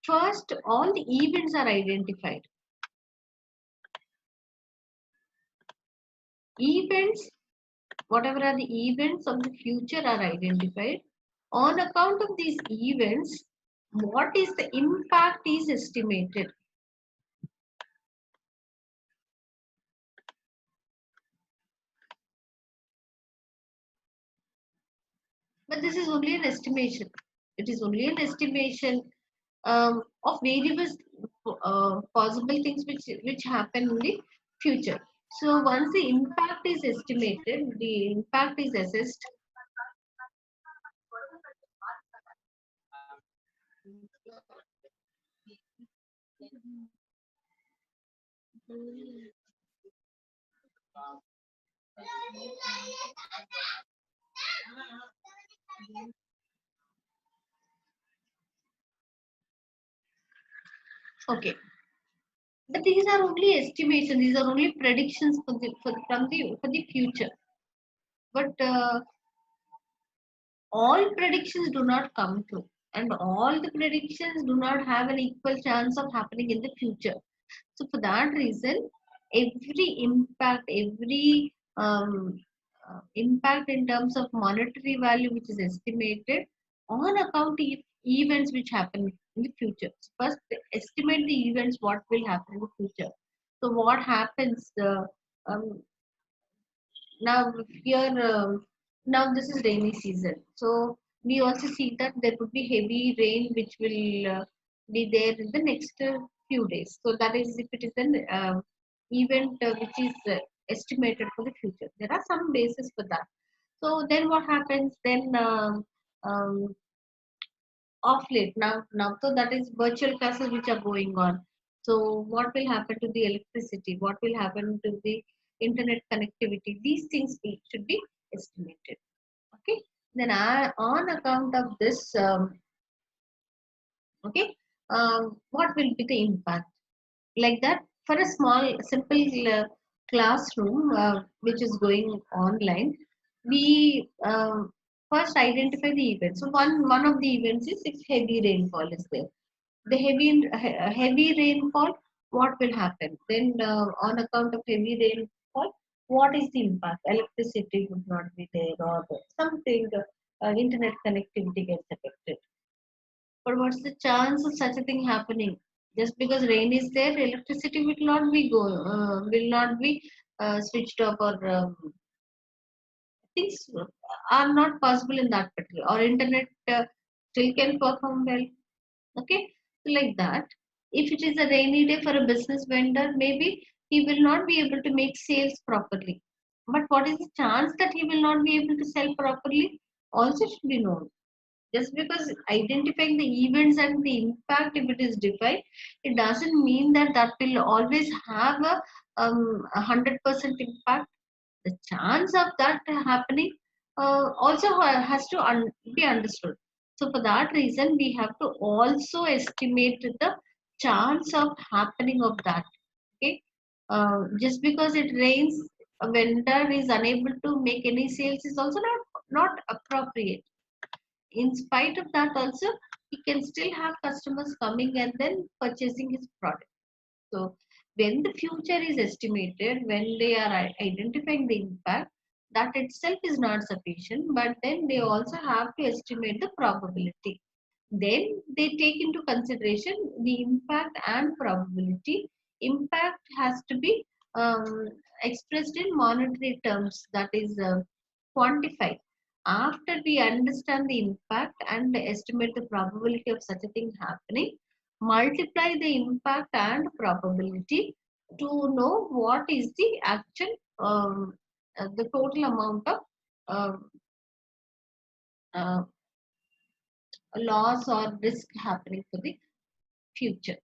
First, all the events are identified. Events, whatever are the events of the future, are identified. On account of these events, what is the impact is estimated. But this is only an estimation. It is only an estimation of various possible things which happen in the future. So once the impact is estimated, the impact is assessed. Okay, but these are only estimations. These are only predictions for the future. But all predictions do not come true, and all the predictions do not have an equal chance of happening in the future. So for that reason, every impact, every impact in terms of monetary value which is estimated on account of events which happen in the future. So first, estimate the events what will happen in the future. So what happens? Um, Now here, now this is rainy season, so we also see that there would be heavy rain which will be there in the next few days. So that is if it is an event which is estimated for the future. There are some basis for that. So then what happens? Then um, off late now, so that is virtual classes which are going on. So what will happen to the electricity, what will happen to the internet connectivity, these things should be estimated. Okay, then on account of this, okay, what will be the impact, like that for a small simple classroom which is going online. We first identify the event. So one of the events is if heavy rainfall is there. The heavy rainfall, what will happen then? On account of heavy rainfall, what is the impact? Electricity would not be there, or something, internet connectivity gets affected. But what's the chance of such a thing happening? Just because rain is there, electricity will not be switched off, or things are not possible in that particular, or internet still can perform well. Okay, so like that. If it is a rainy day for a business vendor, maybe he will not be able to make sales properly. But what is the chance that he will not be able to sell properly? Also should be known. Just because identifying the events and the impact, if it is defined, it doesn't mean that that will always have a 100% impact. The chance of that happening also has to be understood. So for that reason, we have to also estimate the chance of happening of that. Okay, just because it rains, a vendor is unable to make any sales is also not appropriate. In spite of that also, he can still have customers coming and then purchasing his product. So when the future is estimated, when they are identifying the impact, that itself is not sufficient, but then they also have to estimate the probability. Then they take into consideration the impact and probability. Impact has to be expressed in monetary terms, that is quantified. After we understand the impact and estimate the probability of such a thing happening, multiply the impact and probability to know what is the actual the total amount of um, uh, loss or risk happening for the future.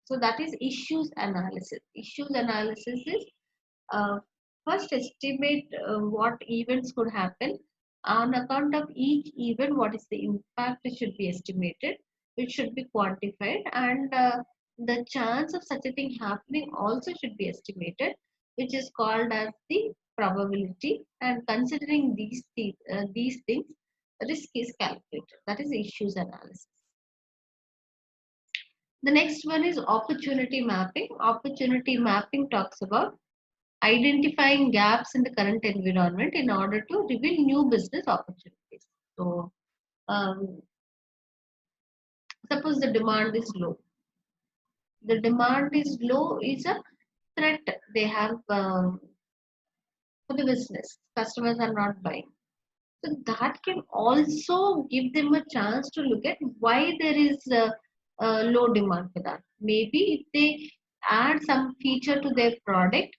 So that is issues analysis. Issues analysis is uh, first estimate what events could happen. On account of each event, what is the impact should be estimated, which should be quantified, and the chance of such a thing happening also should be estimated, which is called as the probability. And considering these things, risk is calculated. That is issues analysis. The next one is opportunity mapping. Opportunity mapping talks about identifying gaps in the current environment in order to reveal new business opportunities. So, um, suppose the demand is low. The demand is low is a threat they have for the business. Customers are not buying. So that can also give them a chance to look at why there is a low demand for that. Maybe if they add some feature to their product,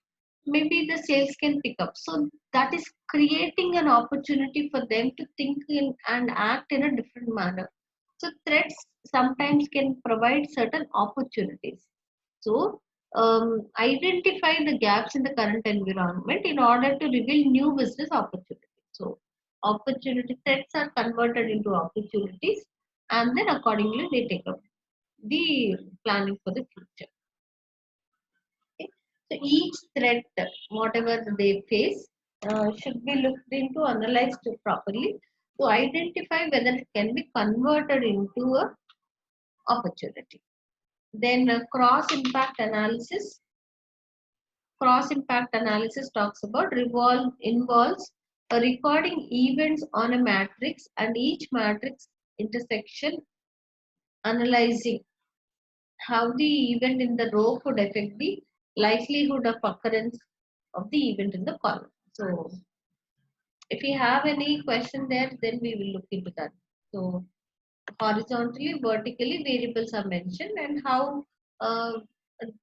maybe the sales can pick up. So that is creating an opportunity for them to think and act in a different manner. So threats sometimes can provide certain opportunities. So identify the gaps in the current environment in order to reveal new business opportunities. So opportunity threats are converted into opportunities, and then accordingly they take up the planning for the future. Okay. So each threat, whatever they face, should be looked into, analyzed properly to identify whether it can be converted into a opportunity. Then cross impact analysis. Cross impact analysis talks about involves recording events on a matrix, and each matrix intersection analyzing how the event in the row could affect the likelihood of occurrence of the event in the column. So if you have any question there, then we will look into that. So horizontally, vertically, variables are mentioned, and how uh,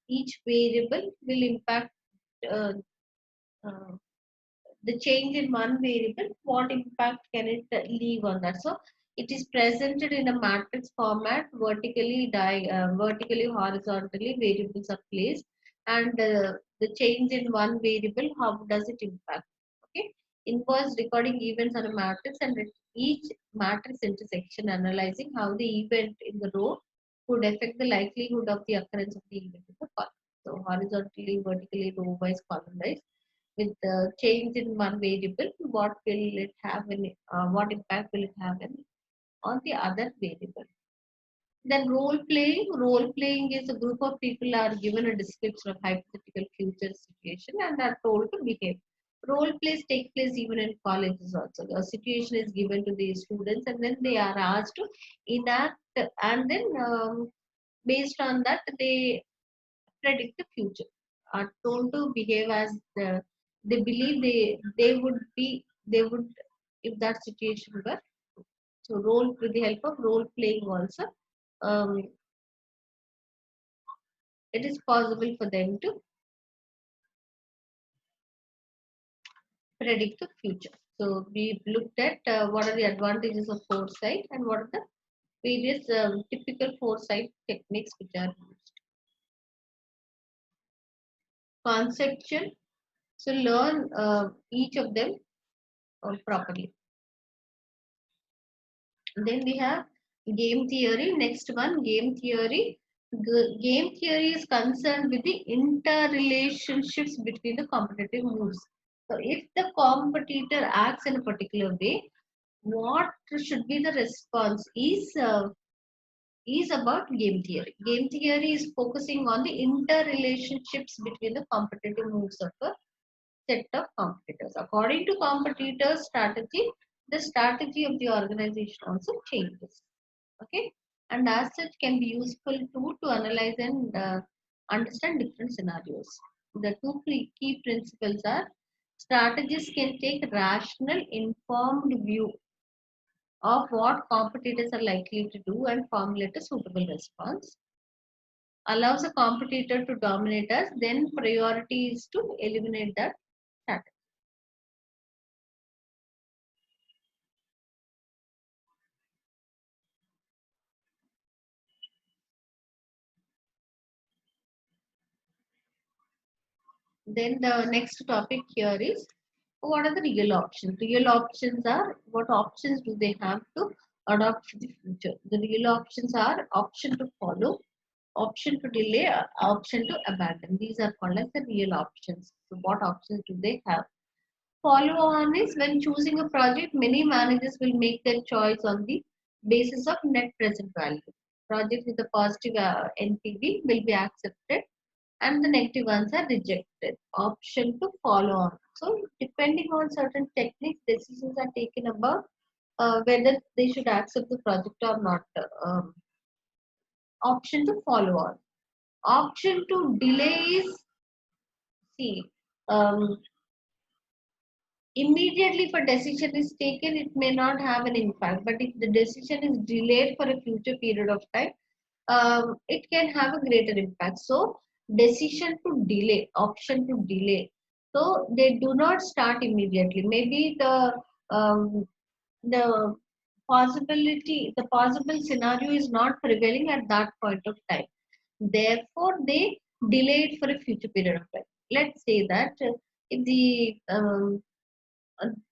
each variable will impact uh, uh, the change in one variable, what impact can it leave on that? So it is presented in a matrix format, vertically, horizontally, variables are placed, and the change in one variable, how does it impact? Okay, involves recording events on a matrix, and each matrix intersection analyzing how the event in the row could affect the likelihood of the occurrence of the event in the column. So horizontally, vertically, row wise, column wise, with the change in one variable, what will it have in what impact will it have in, on the other variable. Then role playing is a group of people are given a description of hypothetical future situation and are told to behave. Role plays take place even in colleges also. A situation is given to the students and then they are asked to enact, and then based on that they predict the future, are told to behave as they believe they would if that situation were. So role, with the help of role playing also, um, it is possible for them to predict the future. So we looked at what are the advantages of foresight and what are the various typical foresight techniques which are used. Conceptual. So learn each of them properly. Then we have game theory. Next one, game theory. Game theory is concerned with the interrelationships between the competitive moves. So if the competitor acts in a particular way, what should be the response is about game theory. Game theory is focusing on the interrelationships between the competitive moves of a set of competitors. According to competitors' strategy, the strategy of the organization also changes. Okay, and as such can be useful tool to analyze and understand different scenarios. The two key principles are strategists can take rational, informed view of what competitors are likely to do and formulate a suitable response. Allows a competitor to dominate us, then priority is to eliminate that strategy. Then the next topic here is what are the real options? Real options are what options do they have to adopt for the future? The real options are option to follow, option to delay, option to abandon. These are called as the real options. So what options do they have? Follow on is when choosing a project, many managers will make their choice on the basis of net present value. Projects with a positive NPV will be accepted and the negative ones are rejected. Option to follow on. So depending on certain techniques, decisions are taken about whether they should accept the project or not. Option to follow on. Option to delay is see. Um, Immediately if a decision is taken, it may not have an impact. But if the decision is delayed for a future period of time, it can have a greater impact. So decision to delay, option to delay. So they do not start immediately. Maybe the the possible scenario is not prevailing at that point of time. Therefore, they delay it for a future period of time. Let's say that if the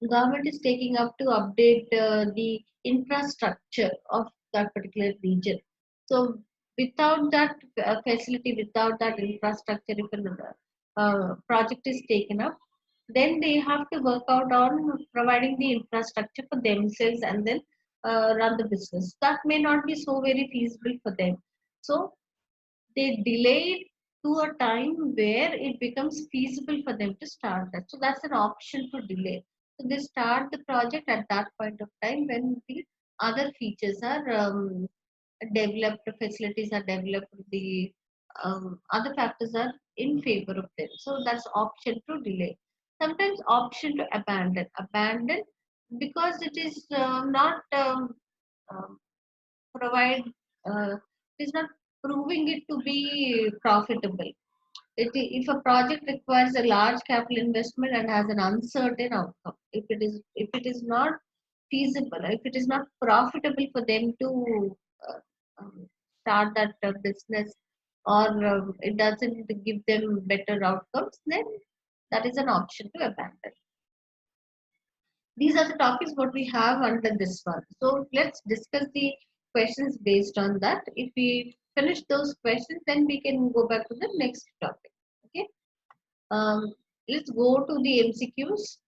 government is taking up to update the infrastructure of that particular region. So without that facility, without that infrastructure, if a project is taken up, then they have to work out on providing the infrastructure for themselves and then run the business. That may not be so very feasible for them. So they delay it to a time where it becomes feasible for them to start that. So that's an option to delay. So they start the project at that point of time when the other features are developed, facilities are developed, the other factors are in favor of them. So that's option to delay. Sometimes option to abandon. Abandon because it is not um, provide is not proving it to be profitable. If a project requires a large capital investment and has an uncertain outcome, if it is not feasible, if it is not profitable for them to uh, start that business, or it doesn't give them better outcomes, then that is an option to abandon. These are the topics what we have under this one. So let's discuss the questions based on that. If we finish those questions, then we can go back to the next topic. Okay. Um, let's go to the MCQs.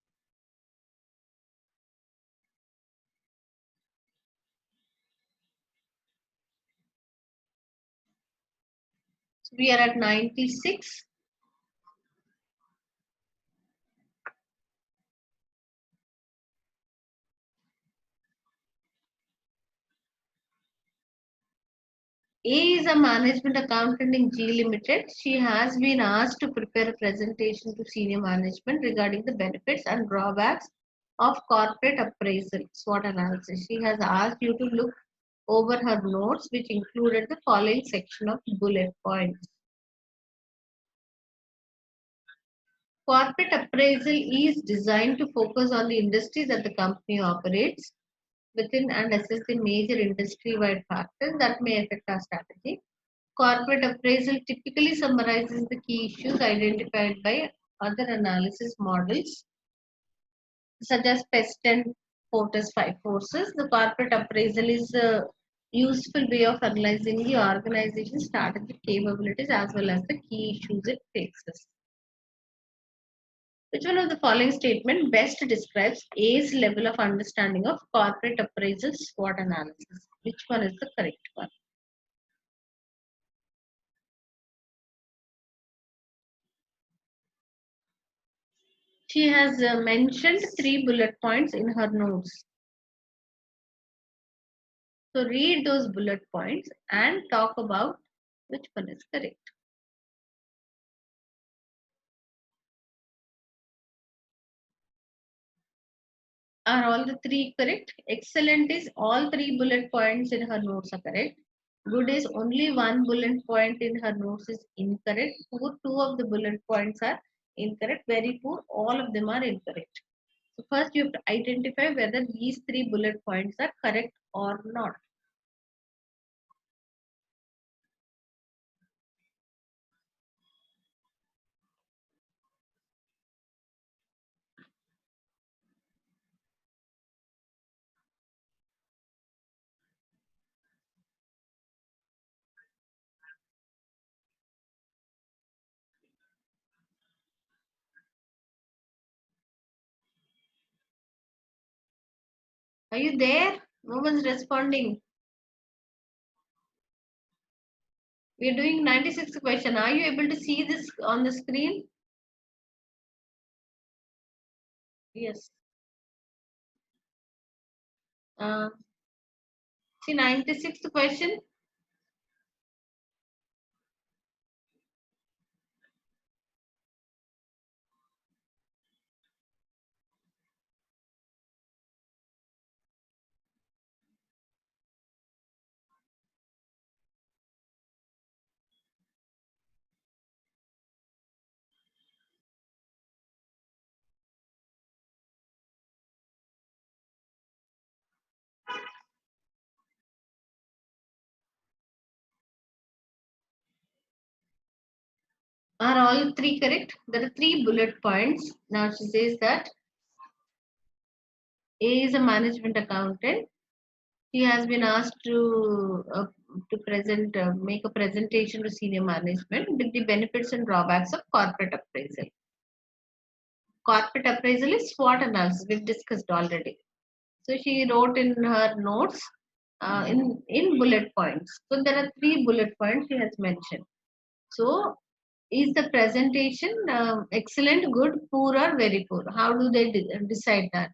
So we are at 96. A is a management accountant in G Limited. She has been asked to prepare a presentation to senior management regarding the benefits and drawbacks of corporate appraisal SWOT analysis. She has asked you to look over her notes, which included the following section of bullet points. Corporate appraisal is designed to focus on the industry that the company operates within and assess the major industry-wide factors that may affect our strategy. Corporate appraisal typically summarizes the key issues identified by other analysis models, such as PEST and Porter's five forces. The corporate appraisal is a useful way of analyzing the organization's strategic capabilities as well as the key issues it faces. Which one of the following statement best describes A's level of understanding of corporate appraisal SWOT analysis? Which one is the correct one? She has mentioned three bullet points in her notes. So read those bullet points and talk about which one is correct. Are all the three correct? Excellent is all three bullet points in her notes are correct. Good is only one bullet point in her notes is incorrect. Poor, two of the bullet points are incorrect. Very poor, all of them are incorrect. So first you have to identify whether these three bullet points are correct or not. Are you there? No one's responding. We are doing 96th question. Are you able to see this on the screen? Yes. Uh, See 96th question. Are all three correct? There are three bullet points. Now she says that A is a management accountant. She has been asked to make a presentation to senior management with the benefits and drawbacks of corporate appraisal. Corporate appraisal is SWOT analysis. We've discussed already. So she wrote in her notes in bullet points. So there are three bullet points she has mentioned. So is the presentation excellent, good, poor, or very poor? How do they decide that?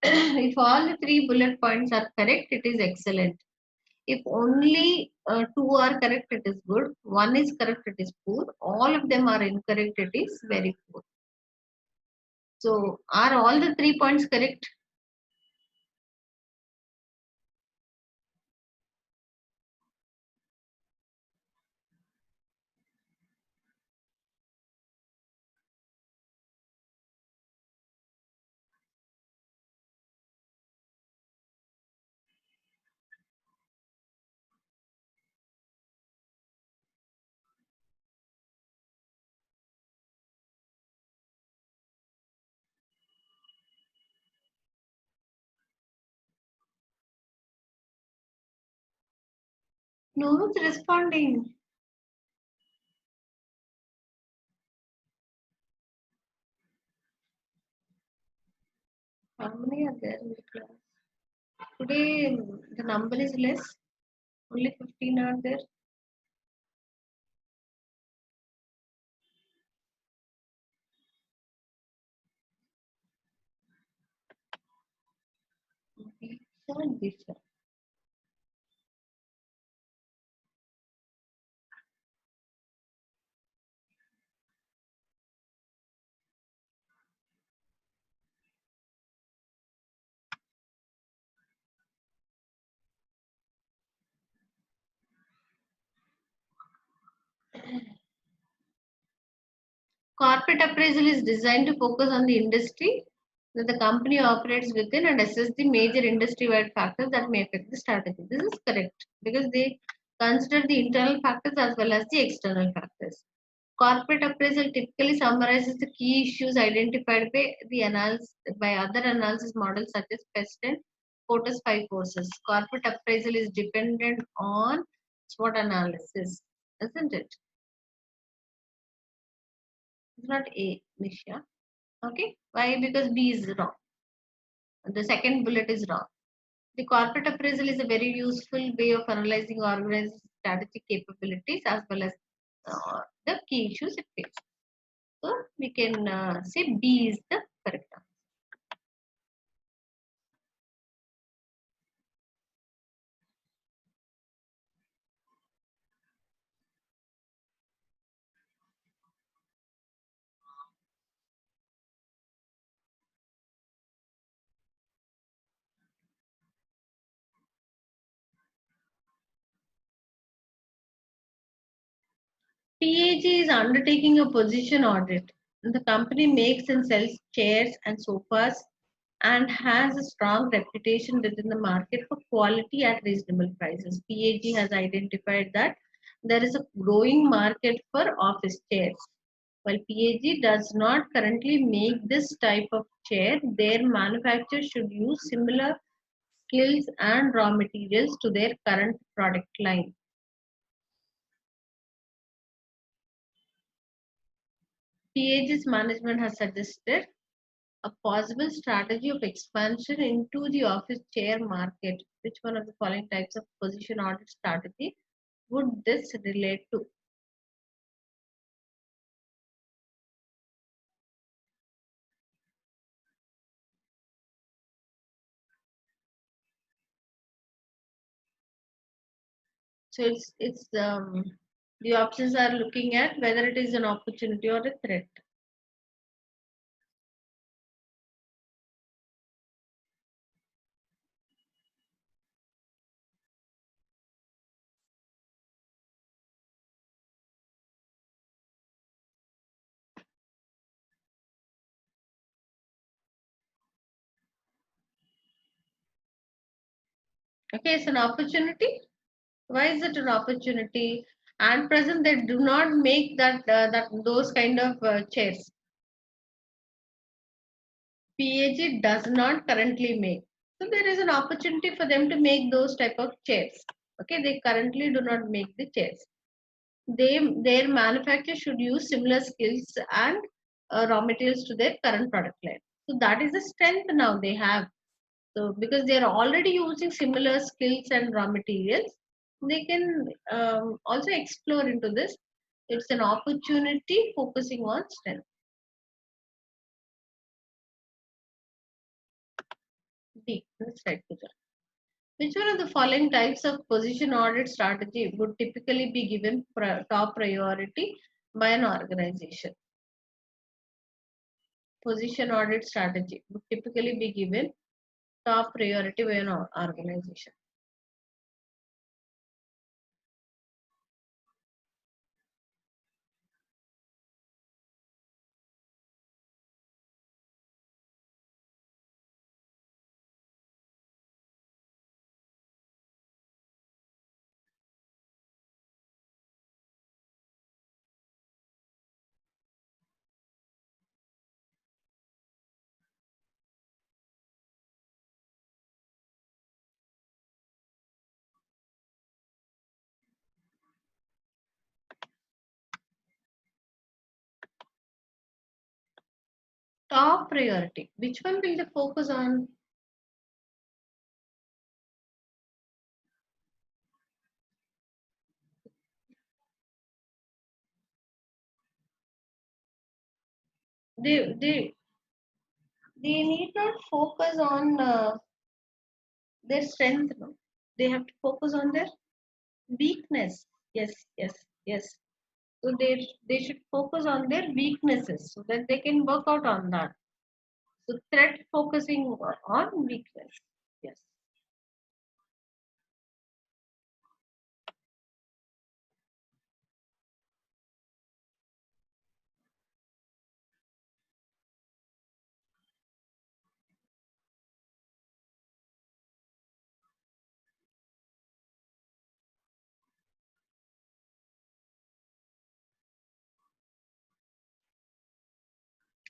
If all the three bullet points are correct, it is excellent. If only two are correct, it is good. One is correct, it is poor. All of them are incorrect, it is very poor. So, are all the 3 points correct? No one's responding. How many are there in the class? Today, the number is less. Only 15 are there. Disha, Disha. Corporate appraisal is designed to focus on the industry that the company operates within and assess the major industry-wide factors that may affect the strategy. This is correct because they consider the internal factors as well as the external factors. Corporate appraisal typically summarizes the key issues identified by by other analysis models such as PEST and POTUS 5 forces. Corporate appraisal is dependent on SWOT analysis, isn't it? It's not A, Nisha. Okay. Why? Because B is wrong. The second bullet is wrong. The corporate appraisal is a very useful way of analyzing organized strategic capabilities as well as the key issues it faces. So we can say B is the correct answer. PAG is undertaking a position audit. The company makes and sells chairs and sofas and has a strong reputation within the market for quality at reasonable prices. PAG has identified that there is a growing market for office chairs. While PAG does not currently make this type of chair, their manufacturers should use similar skills and raw materials to their current product line. PAG's management has suggested a possible strategy of expansion into the office chair market. Which one of the following types of position audit strategy would this relate to? So it's the options are looking at whether it is an opportunity or a threat. Okay, it's an opportunity. Why is it an opportunity? And present they do not make that those kind of chairs. PAG does not currently make. So there is an opportunity for them to make those type of chairs. Okay, they currently do not make the chairs. Their manufacturer should use similar skills and raw materials to their current product line. So that is the strength now they have. So because they are already using similar skills and raw materials, they can also explore into this. It's an opportunity focusing on strength. D. That's right, Pooja. Which one of the following types of position audit strategy would typically be given top priority by an organization? Position audit strategy would typically be given top priority by an organization. Top priority. Which one will they focus on? They they need not focus on their strength. No? They have to focus on their weakness. Yes, yes, yes. So they should focus on their weaknesses so that they can work out on that. So threat focusing on weakness. Yes.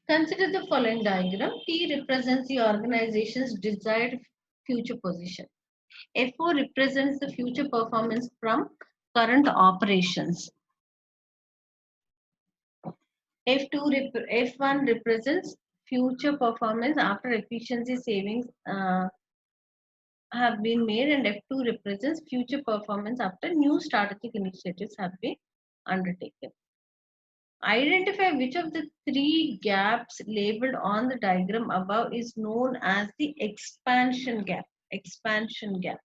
Consider the following diagram. T represents the organization's desired future position. F4 represents the future performance from current operations. F1 represents future performance after efficiency savings have been made, and F2 represents future performance after new strategic initiatives have been undertaken. Identify which of the three gaps labeled on the diagram above is known as the expansion gap. Expansion gap.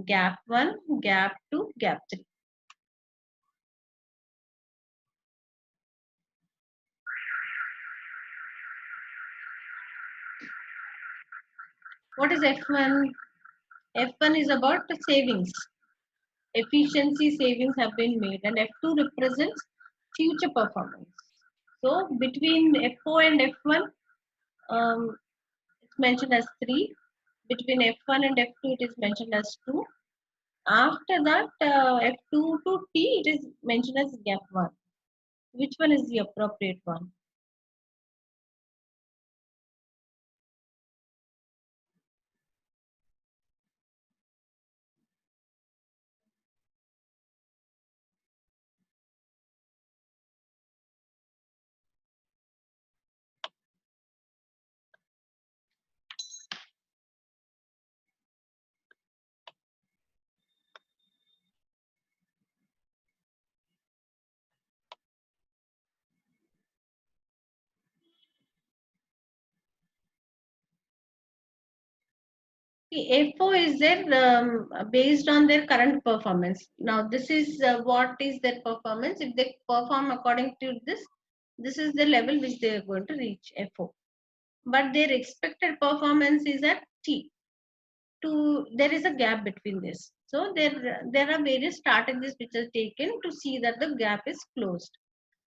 Gap 1, gap 2, gap 3. What is F1? F1 is about the savings. Efficiency savings have been made, and F2 represents future performance. So between F4 and F1, it's mentioned as 3. Between F1 and F2, it is mentioned as 2. After that, F2 to T, it is mentioned as gap 1. Which one is the appropriate one? F4 is there based on their current performance. Now, this is what is their performance. If they perform according to this is the level which they are going to reach, F4. But their expected performance is at T. There is a gap between this. So there are various strategies which are taken to see that the gap is closed.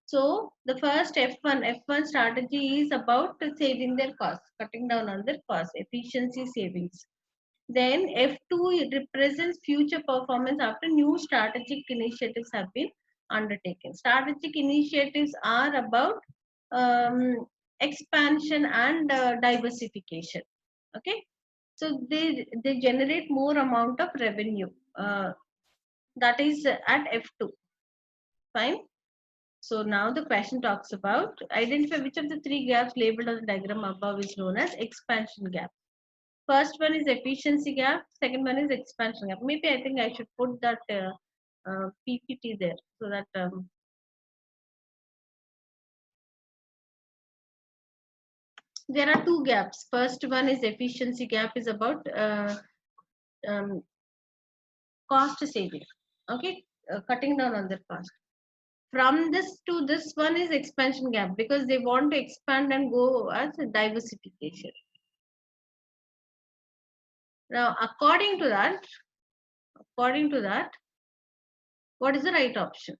So the first F1 strategy is about saving their costs, cutting down on their costs, efficiency savings. Then F2 represents future performance after new strategic initiatives have been undertaken. Strategic initiatives are about expansion and diversification. Okay, so they generate more amount of revenue. That is at F2. Fine. So now the question talks about identify which of the three gaps labeled on the diagram above is known as expansion gap. First one is efficiency gap. Second one is expansion gap. Maybe I think I should put that PPT there so that there are two gaps. First one is efficiency gap is about um, cost saving. Okay, cutting down on their cost. From this to this one is expansion gap because they want to expand and go as a diversification. Now, according to that, what is the right option?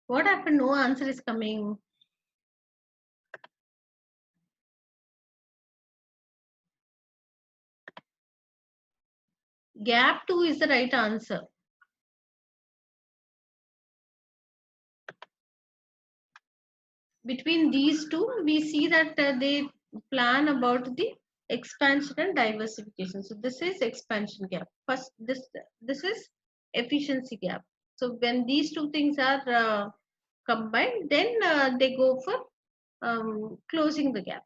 What happened? No answer is coming. Gap 2 is the right answer. Between these two, we see that they plan about the expansion and diversification. So this is expansion gap. First, this is efficiency gap. So when these two things are combined, then they go for closing the gap.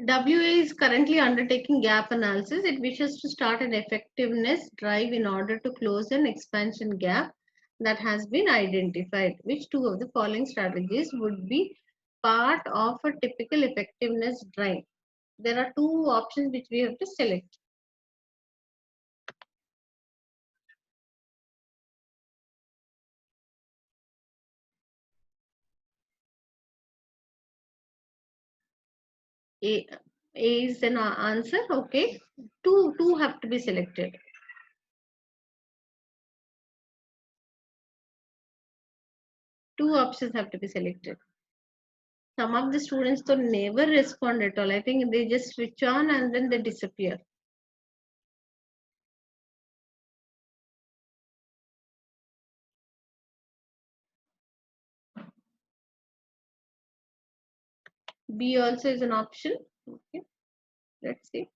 WA is currently undertaking gap analysis. It wishes to start an effectiveness drive in order to close an expansion gap that has been identified. Which two of the following strategies would be part of a typical effectiveness drive? There are two options which we have to select. A, A is an answer. Okay. Two have to be selected. Two options have to be selected. Some of the students don't never respond at all. I think they just switch on and then they disappear. B also is an option. Okay. Let's see.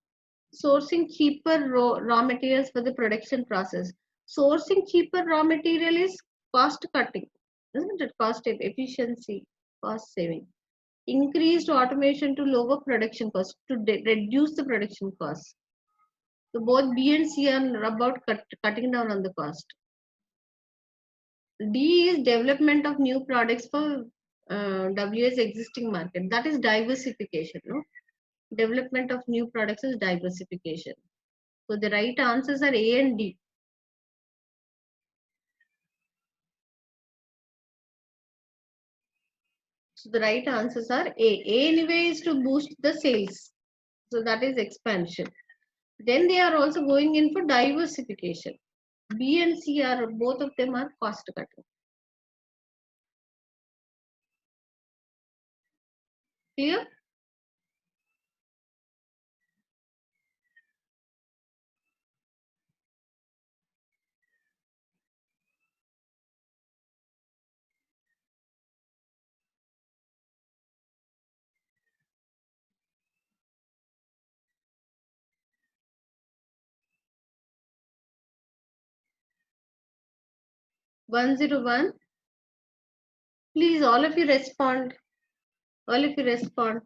Sourcing cheaper raw materials for the production process. Sourcing cheaper raw material is cost cutting, isn't it? Cost efficiency, cost saving. Increased automation to lower production cost, to reduce the production cost. So both B and C are about cutting down on the cost. D is development of new products for WS existing market. That is diversification. No? Development of new products is diversification. So the right answers are A and D. So the right answers are A. A anyway is to boost the sales. So that is expansion. Then they are also going in for diversification. B and C are both of them are cost cutting. Clear? One zero one. Please, all of you respond. All of you respond.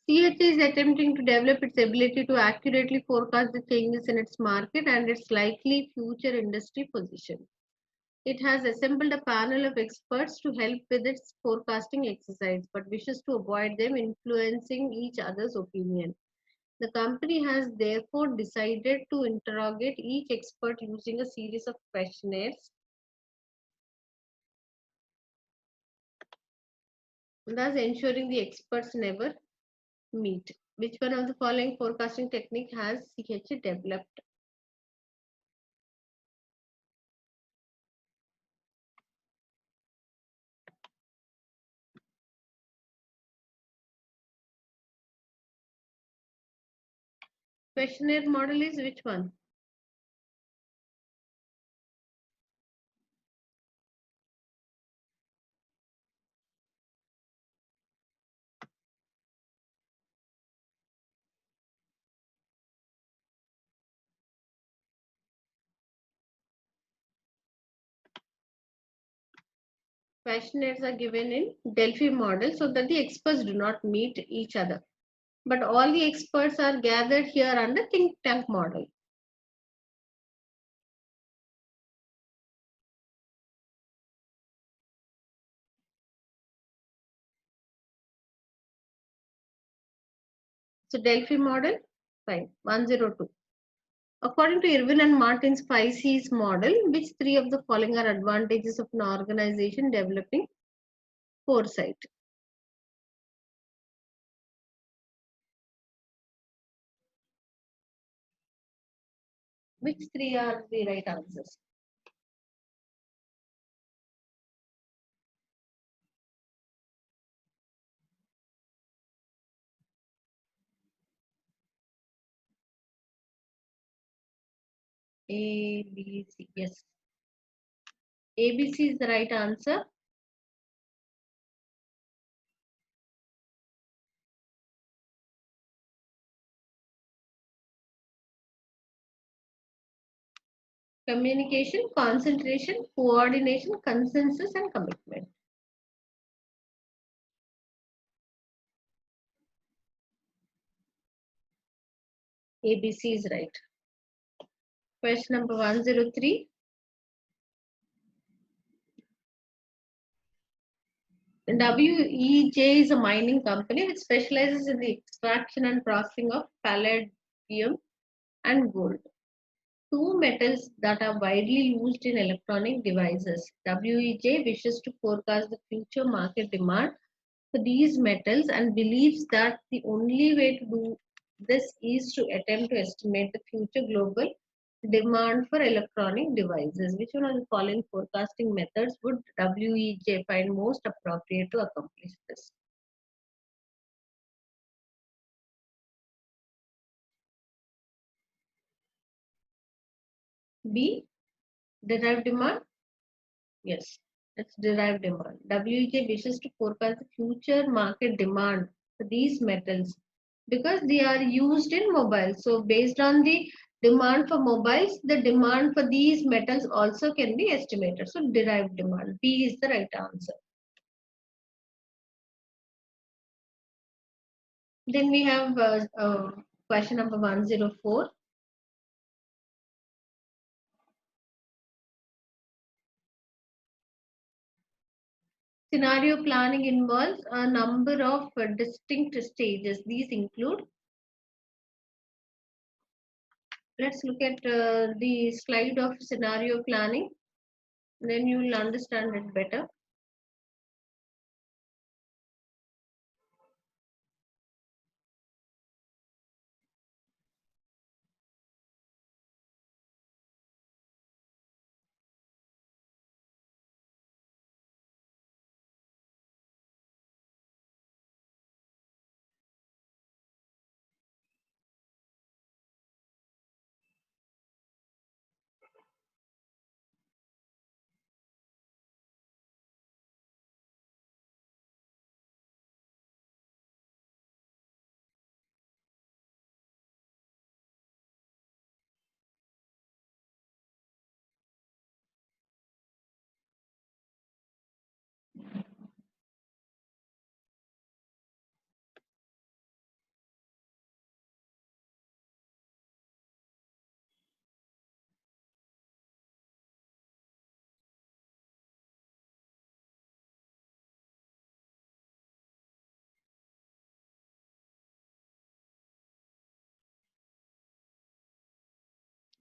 CH is attempting to develop its ability to accurately forecast the changes in its market and its likely future industry position. It has assembled a panel of experts to help with its forecasting exercise, but wishes to avoid them influencing each other's opinion. The company has therefore decided to interrogate each expert using a series of questionnaires, thus ensuring the experts never meet. Which one of the following forecasting technique has CH developed? Questionnaire model is which one? Questionnaires are given in Delphi model so that the experts do not meet each other. But all the experts are gathered here under think tank model. So Delphi model, fine, 102. According to Irwin and Martin's 5 C's model, which three of the following are advantages of an organization developing foresight? Which three are the right answers? A, B, C. Yes. ABC is the right answer. Communication, concentration, coordination, consensus, and commitment. ABC is right. Question number 103. WEJ is a mining company which specializes in the extraction and processing of palladium and gold, two metals that are widely used in electronic devices. WEJ wishes to forecast the future market demand for these metals and believes that the only way to do this is to attempt to estimate the future global demand for electronic devices. Which one of the following forecasting methods would WEJ find most appropriate to accomplish this? B. Derived demand? Yes, it's derived demand. WEJ wishes to forecast the future market demand for these metals because they are used in mobiles. So, based on the demand for mobiles, the demand for these metals also can be estimated. So, derived demand. B is the right answer. Then we have question number 104. Scenario planning involves a number of distinct stages. These include, let's look at the slide of scenario planning, then you will understand it better.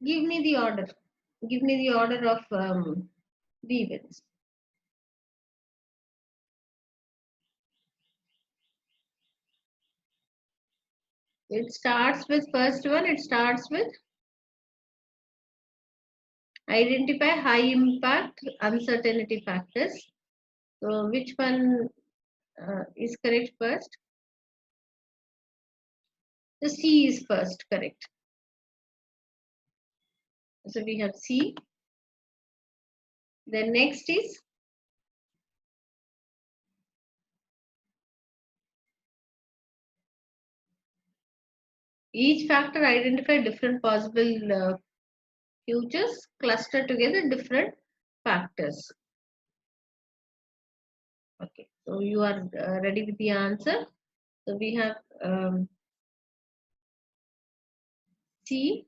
Give me the order. Give me the order of the events. It starts with first one. It starts with identify high impact uncertainty factors. So which one is correct first? The C is first, correct. So we have C. Then next is each factor identify different possible futures, cluster together different factors. Okay, so you are ready with the answer. So we have C,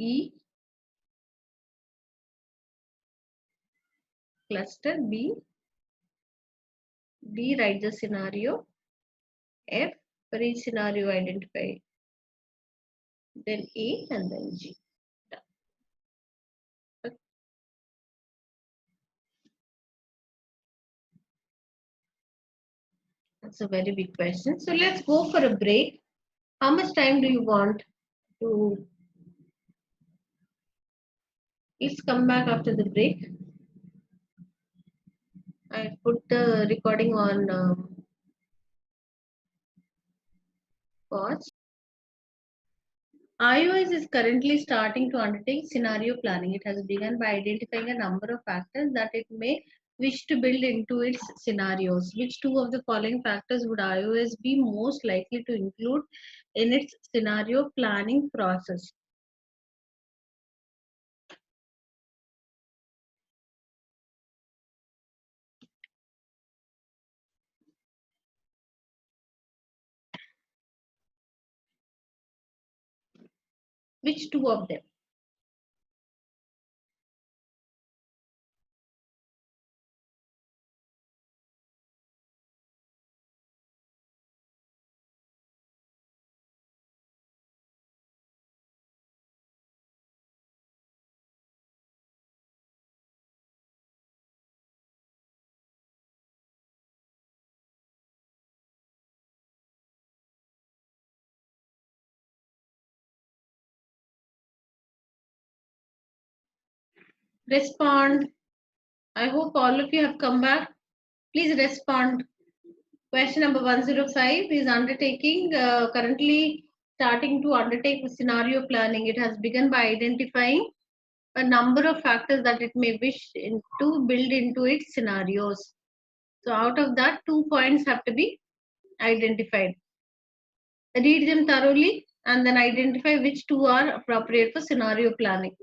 E, cluster B, D, write the scenario, F, for each scenario identify, then A and then G. Okay. That's a very big question. So let's go for a break. How much time do you want to? Let's come back after the break. I put the recording on pause. iOS is currently starting to undertake scenario planning. It has begun by identifying a number of factors that it may wish to build into its scenarios. Which two of the following factors would iOS be most likely to include in its scenario planning process? Which two of them? Respond. I hope all of you have come back. Please respond. Question number 105 is undertaking, currently starting to undertake the scenario planning. It has begun by identifying a number of factors that it may wish to build into its scenarios. So out of that, 2 points have to be identified. Read them thoroughly and then identify which two are appropriate for scenario planning.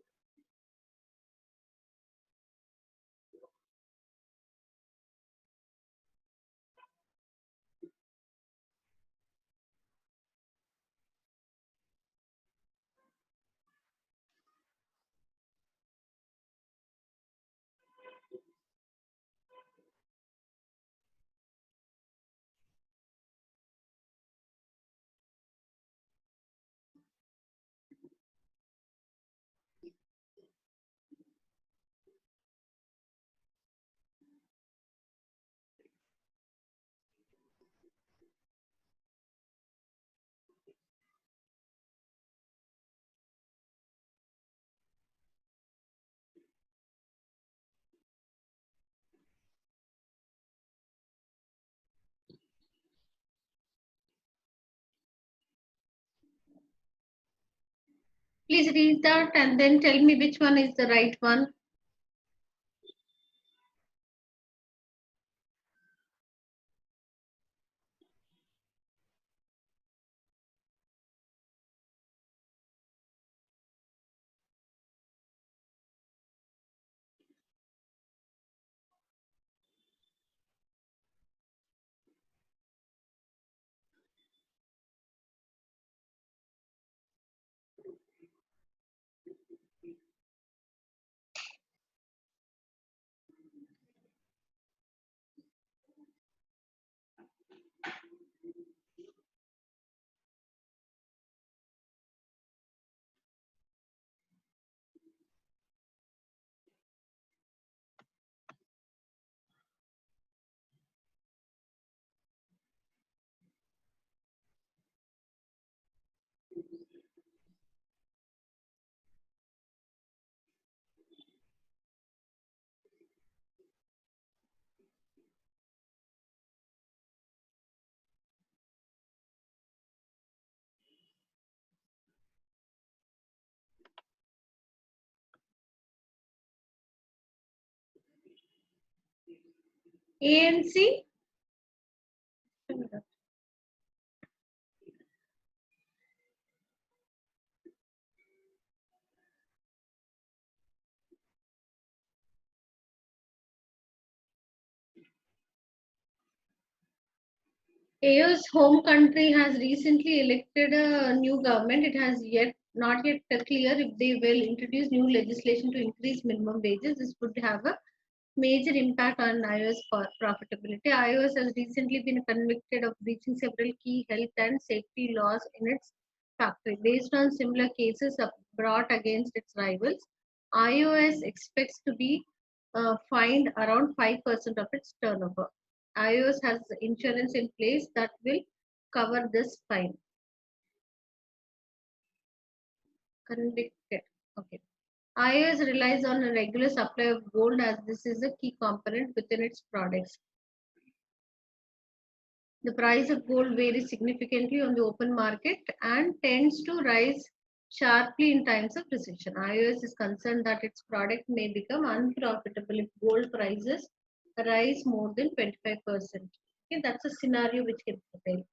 Please read that and then tell me which one is the right one. A and C. AO's home country has recently elected a new government. It has not yet clear if they will introduce new legislation to increase minimum wages. This would have a major impact on iOS profitability. iOS has recently been convicted of breaching several key health and safety laws in its factory. Based on similar cases brought against its rivals, iOS expects to be fined around 5% of its turnover. iOS has insurance in place that will cover this fine. Convicted. Okay. iOS relies on a regular supply of gold as this is a key component within its products. The price of gold varies significantly on the open market and tends to rise sharply in times of recession. iOS is concerned that its product may become unprofitable if gold prices rise more than 25%. Okay, that's a scenario which can prevail.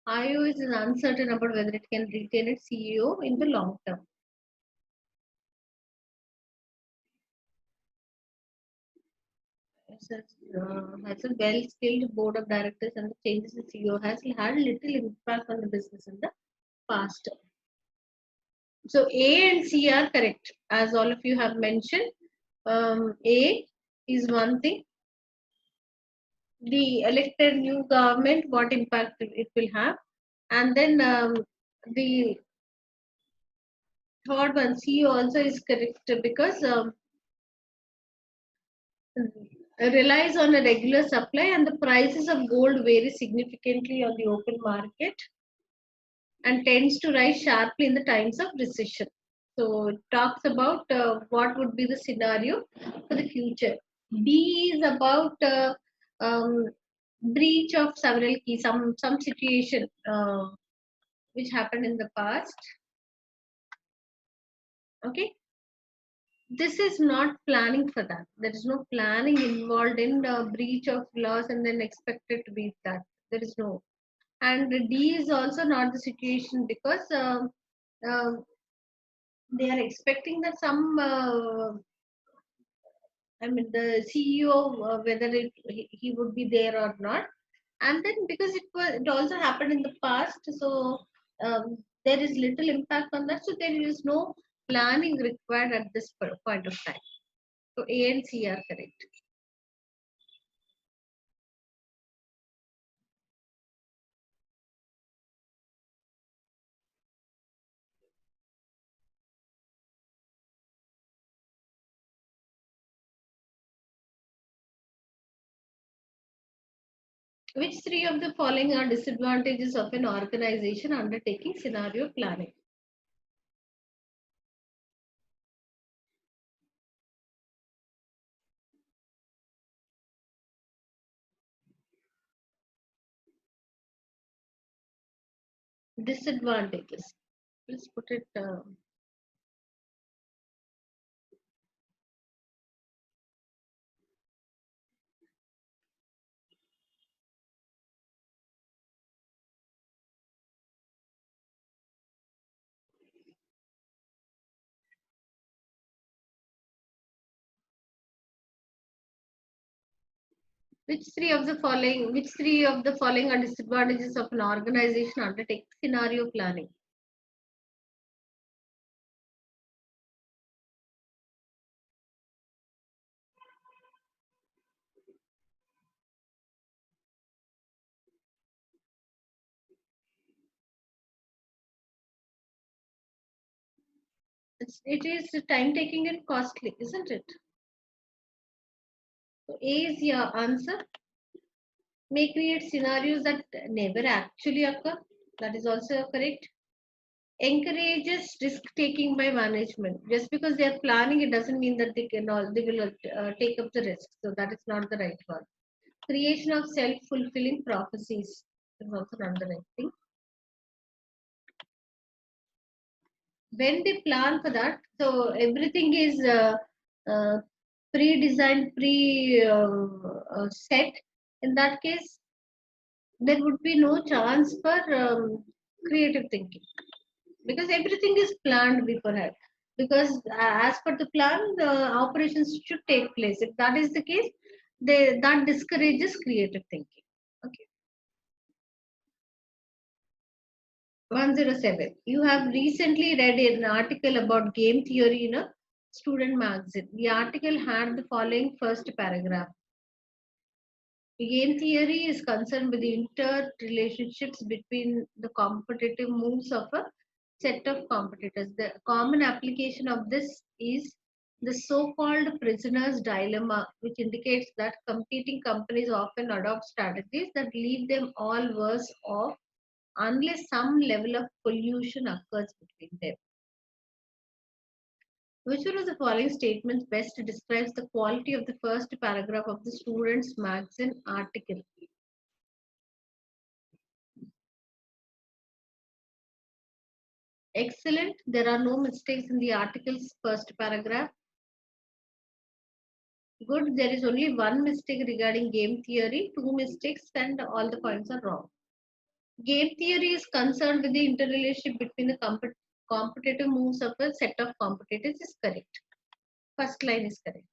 iOS is uncertain about whether it can retain its CEO in the long term. Has a well-skilled board of directors and the changes in CEO has had little impact on the business in the past. So A and C are correct, as all of you have mentioned. A is one thing. The elected new government, what impact it will have, and then the third one, C also is correct because relies on a regular supply and the prices of gold vary significantly on the open market and tends to rise sharply in the times of recession. So it talks about what would be the scenario for the future. B is about um, breach of several keys, some situation which happened in the past. Okay, this is not planning for that. There is no planning involved in the breach of laws and then expected to be that. There is no. And D is also not the situation because um they are expecting that some I mean, the CEO, whether he would be there or not, and then because it also happened in the past, so there is little impact on that. So there is no planning required at this point of time. So A and C are correct. Which three of the following are disadvantages of an organization undertaking scenario planning? Disadvantages. Let's put it. Which three of the following are disadvantages of an organization undertaking scenario planning? It is time taking and costly, isn't it? So A is your answer. May create scenarios that never actually occur. That is also correct. Encourages risk taking by management. Just because they are planning, it doesn't mean that they will take up the risk. So that is not the right one. Creation of self fulfilling prophecies is also not the right thing. When they plan for that, so everything is uh, pre-designed, pre-set. In that case, there would be no chance for creative thinking because everything is planned beforehand. Because as per the plan, the operations should take place. If that is the case, that discourages creative thinking. Okay, 107. You have recently read an article about game theory in a student magazine. The article had the following first paragraph. Game theory is concerned with the interrelationships between the competitive moves of a set of competitors. The common application of this is the so-called prisoner's dilemma, which indicates that competing companies often adopt strategies that leave them all worse off unless some level of pollution occurs between them. Which one of the following statements best describes the quality of the first paragraph of the student's magazine article? Excellent. There are no mistakes in the article's first paragraph. Good. There is only one mistake regarding game theory, two mistakes, and all the points are wrong. Game theory is concerned with the interrelationship between the competitive moves of a set of competitors is correct. First line is correct.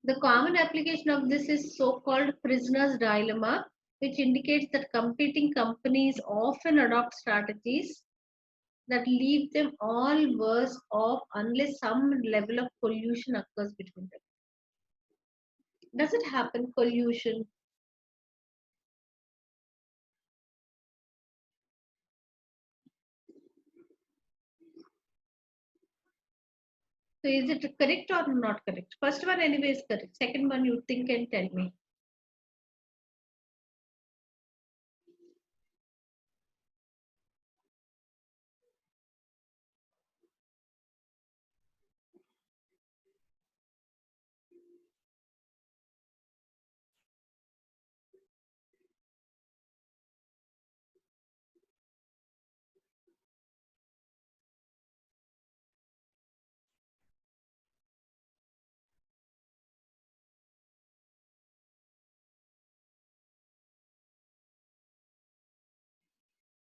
The common application of this is so-called prisoner's dilemma, which indicates that competing companies often adopt strategies that leave them all worse off unless some level of collusion occurs between them. Does it happen, collusion? So is it correct or not correct? First one anyway is correct. Second one you think and tell me.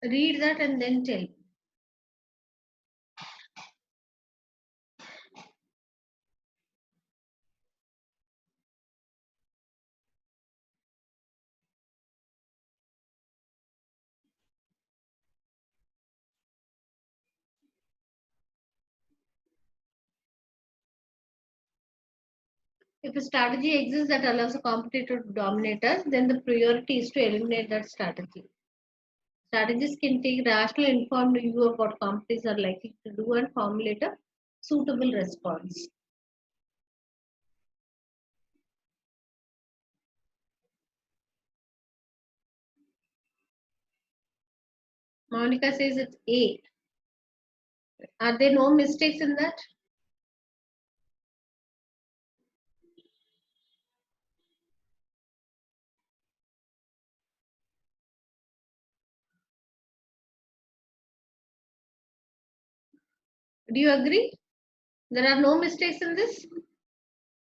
Read that and then tell. If a strategy exists that allows a competitor to dominate us, then the priority is to eliminate that strategy. Strategists can take rational, informed view of what companies are likely to do and formulate a suitable response. Monica says it's A. Are there no mistakes in that? Do you agree? There are no mistakes in this?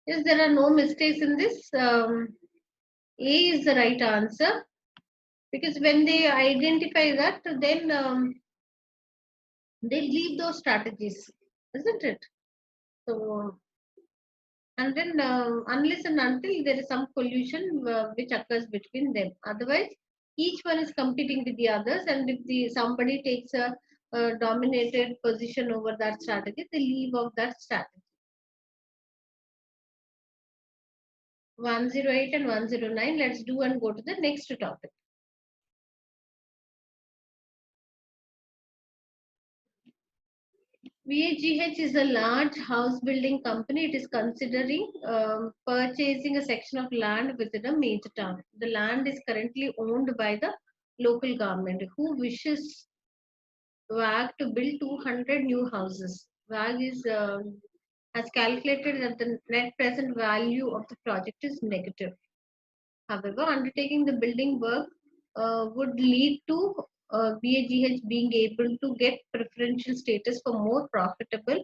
Yes, there are no mistakes in this. A is the right answer because when they identify that, then they leave those strategies, isn't it? So, and then unless and until there is some collusion which occurs between them, otherwise each one is competing with the others, and if the somebody takes a dominated position over that strategy, they leave off that strategy. 108 and 109. Let's do and go to the next topic. VHGH is a large house building company. It is considering purchasing a section of land within a major town. The land is currently owned by the local government who wishes WAG to build 200 new houses. WAG has calculated that the net present value of the project is negative. However, undertaking the building work would lead to BAGH being able to get preferential status for more profitable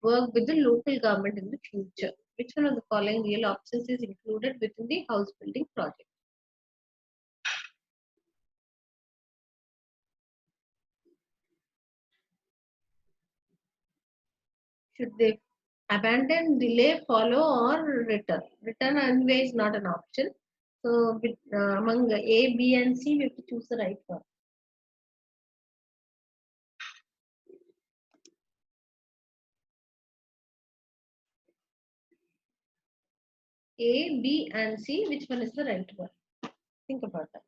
work with the local government in the future. Which one of the following real options is included within the house building project? Should they abandon, delay, follow, or return? Return anyway is not an option. So among A, B, and C, we have to choose the right one. A, B, and C, which one is the right one? Think about that.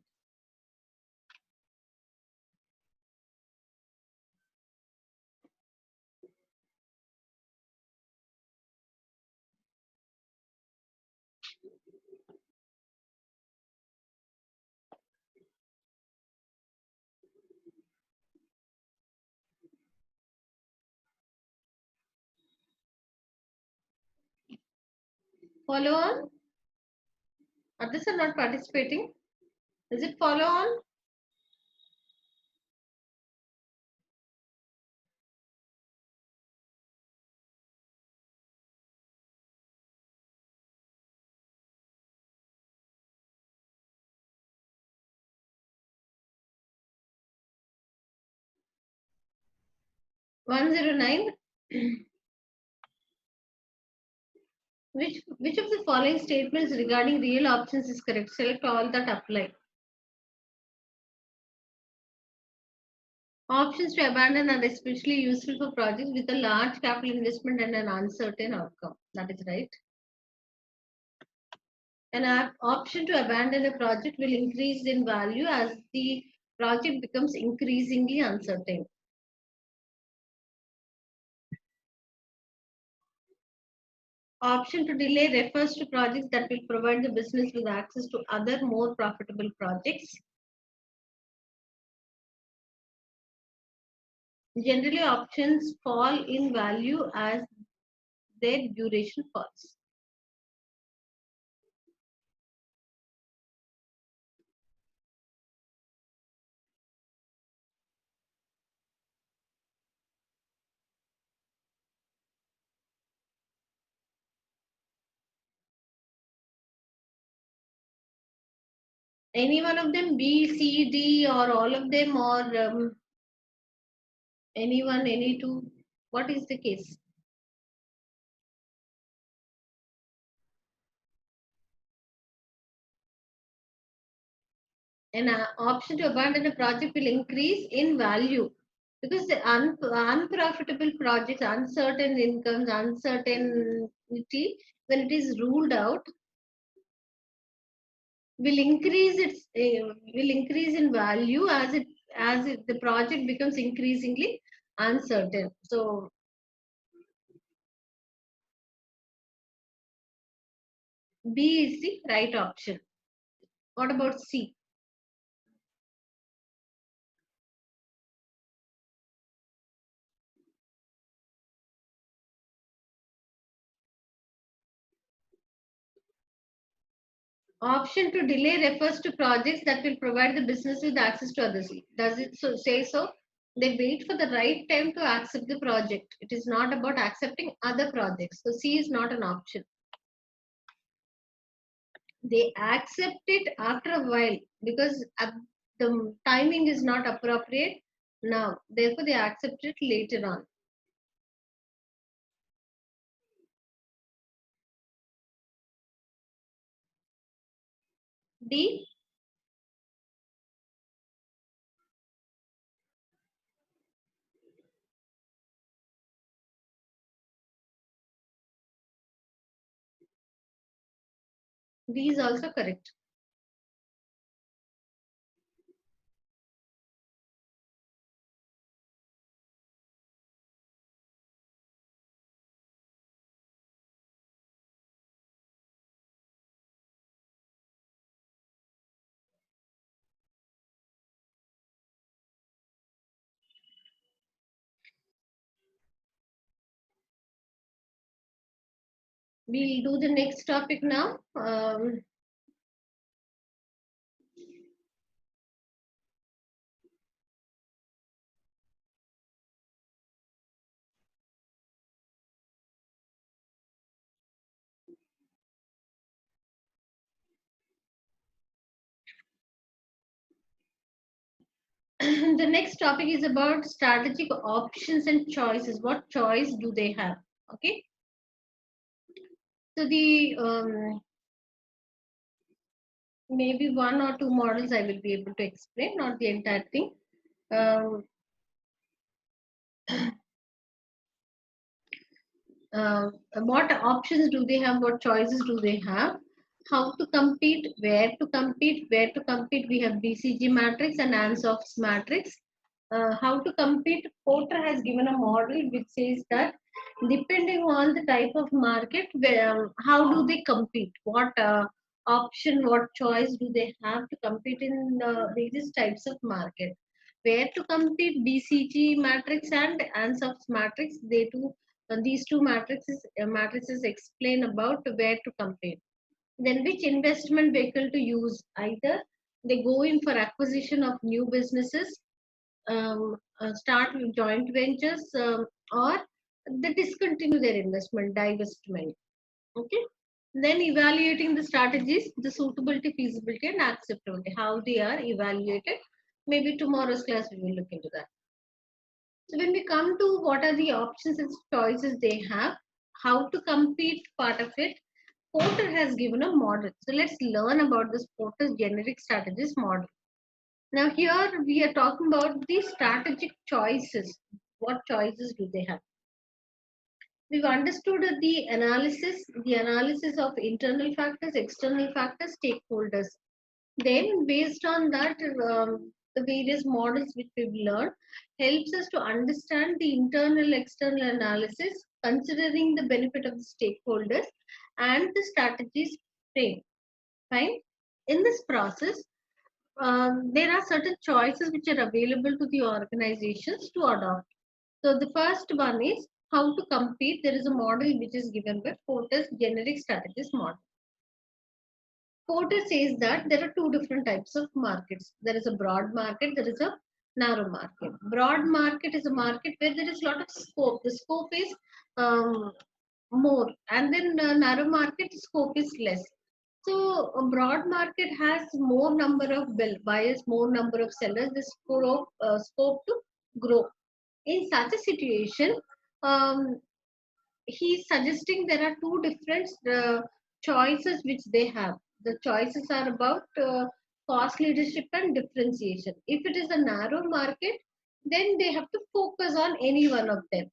Follow on? Others are not participating. Is it follow on? 109. Which of the following statements regarding real options is correct? Select all that apply. Options to abandon are especially useful for projects with a large capital investment and an uncertain outcome. That is right. An option to abandon a project will increase in value as the project becomes increasingly uncertain. Option to delay refers to projects that will provide the business with access to other more profitable projects. Generally, options fall in value as their duration falls. Any one of them, B, C, D, or all of them, or any one, any two? What is the case? An option to abandon a project will increase in value because the unprofitable projects, uncertain incomes, uncertainty, when it is ruled out, will increase in value as the project becomes increasingly uncertain. So B is the right option. What about C? Option to delay refers to projects that will provide the business with access to others. Does it say so? They wait for the right time to accept the project. It is not about accepting other projects. So C is not an option. They accept it after a while because the timing is not appropriate now. Therefore, they accept it later on. D, D is also correct. We'll do the next topic now. The next topic is about strategic options and choices. What choice do they have? Okay. So the maybe one or two models I will be able to explain, not the entire thing. Um, what options do they have? What choices do they have? How to compete? Where to compete? Where to compete? We have BCG matrix and Ansof's matrix. How to compete? Porter has given a model which says that depending on the type of market, how do they compete? What option, what choice do they have to compete in various types of market? Where to compete? BCG matrix and Ansof's matrix. These two matrices explain about where to compete. Then which investment vehicle to use? Either they go in for acquisition of new businesses, start with joint ventures, or they discontinue their investment, divestment. Okay. Then evaluating the strategies, the suitability, feasibility, and acceptability, how they are evaluated. Maybe tomorrow's class we will look into that. So when we come to what are the options and choices they have, how to compete part of it, Porter has given a model. So let's learn about this Porter's generic strategies model. Now here we are talking about the strategic choices. What choices do they have? We've understood the analysis of internal factors, external factors, stakeholders. Then based on that, the various models which we've learned helps us to understand the internal external analysis, considering the benefit of the stakeholders and the strategies frame. Fine. In this process, there are certain choices which are available to the organizations to adopt. So the first one is how to compete. There is a model which is given by Porter's generic strategies model. Porter says that there are two different types of markets. There is a broad market, there is a narrow market. Broad market is a market where there is a lot of scope. The scope is more, and then narrow market scope is less. So a broad market has more number of buyers, more number of sellers, the scope to grow. In such a situation, um, he's suggesting there are two different choices which they have. The choices are about cost leadership and differentiation. If it is a narrow market, then they have to focus on any one of them.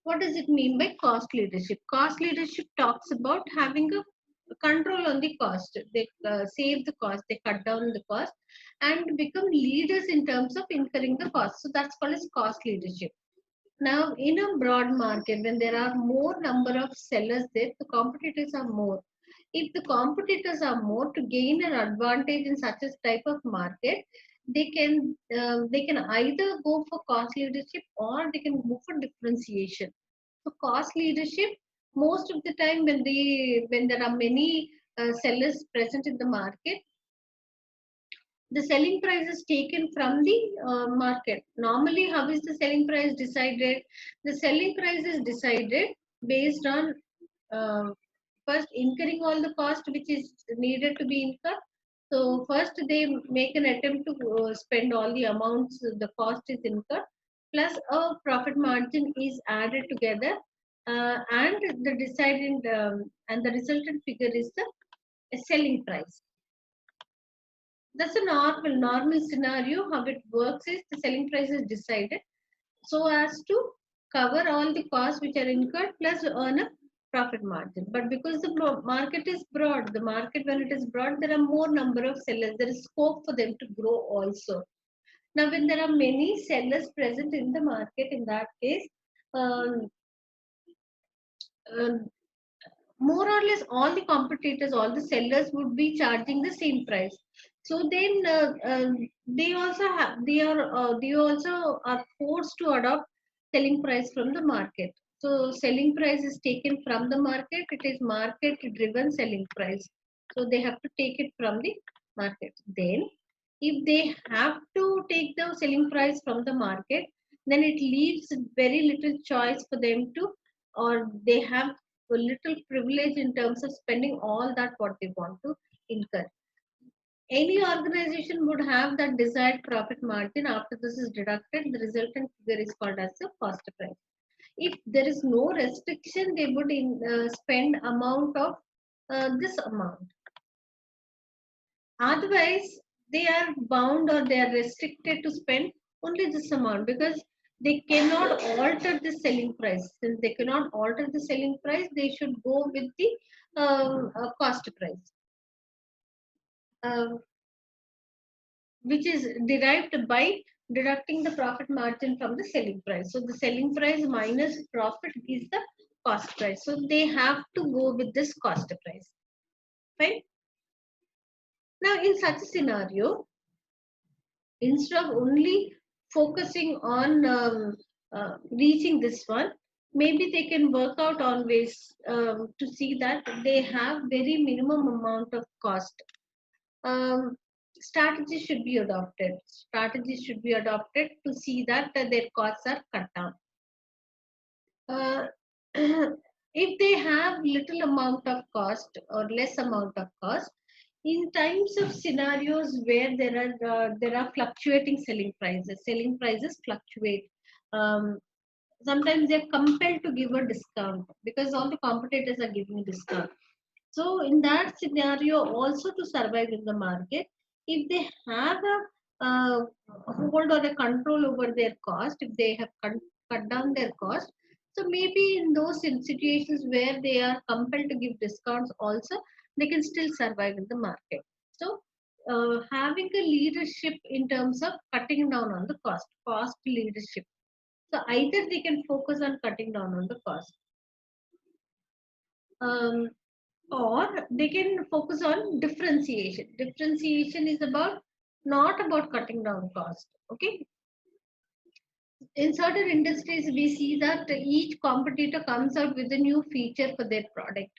What does it mean by cost leadership? Cost leadership talks about having a control on the cost. They save the cost, they cut down the cost, and become leaders in terms of incurring the cost. So that's called as cost leadership. Now, in a broad market, when there are more number of sellers there, the competitors are more. If the competitors are more, to gain an advantage in such a type of market, they can either go for cost leadership or they can go for differentiation. So, cost leadership, most of the time when there are many sellers present in the market, the selling price is taken from the market. Normally, how is the selling price decided? The selling price is decided based on first incurring all the cost which is needed to be incurred. So first they make an attempt to spend all the amounts the cost is incurred, plus a profit margin is added together, and the decided and the resultant figure is the selling price. That's a normal scenario. How it works is the selling price is decided so as to cover all the costs which are incurred plus earn a profit margin. But because the market is broad, the market when it is broad, there are more number of sellers. There is scope for them to grow also. Now, when there are many sellers present in the market, in that case, um, uh, more or less all the competitors, all the sellers would be charging the same price. So then they also are forced to adopt selling price from the market. So selling price is taken from the market. It is market driven selling price. So they have to take it from the market. Then if they have to take the selling price from the market, then it leaves very little choice for them to, or they have a little privilege in terms of spending all that what they want to incur. Any organization would have that desired profit margin. After this is deducted, the resultant figure is called as the cost price. If there is no restriction, they would spend amount of this amount. Otherwise, they are bound or they are restricted to spend only this amount because they cannot alter the selling price. Since they cannot alter the selling price, they should go with the cost price, um, which is derived by deducting the profit margin from the selling price. So the selling price minus profit is the cost price. So they have to go with this cost price. Fine. Now, in such a scenario, instead of only focusing on reaching this one, maybe they can work out on ways to see that they have very minimum amount of cost. um, Strategies should be adopted. Strategies should be adopted to see that their costs are cut down. uh, if they have little amount of cost or less amount of cost, in times of scenarios where there are fluctuating selling prices fluctuate. um, Sometimes they're compelled to give a discount because all the competitors are giving discount. So in that scenario, also to survive in the market, if they have a hold or a control over their cost, if they have cut down their cost, so maybe in those situations where they are compelled to give discounts, also they can still survive in the market. So having a leadership in terms of cutting down on the cost leadership. So either they can focus on cutting down on the cost. Um, or they can focus on differentiation. Differentiation is about not about cutting down cost. Okay, in certain industries we see that each competitor comes out with a new feature for their product.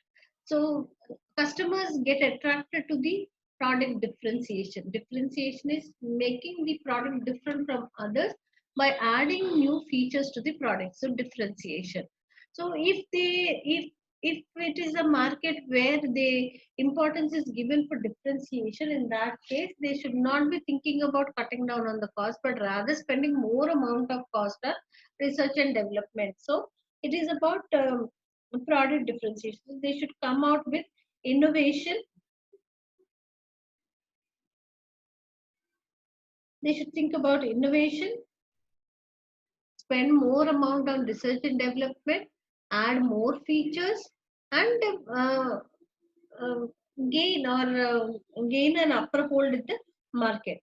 So customers get attracted to the product differentiation. Differentiation is making the product different from others by adding new features to the product. So differentiation. So if if it is a market where the importance is given for differentiation, in that case, they should not be thinking about cutting down on the cost, but rather spending more amount of cost on research and development. So it is about product differentiation. They should come out with innovation. They should think about innovation, spend more amount on research and development, add more features, and uh, gain an upper hold in the market.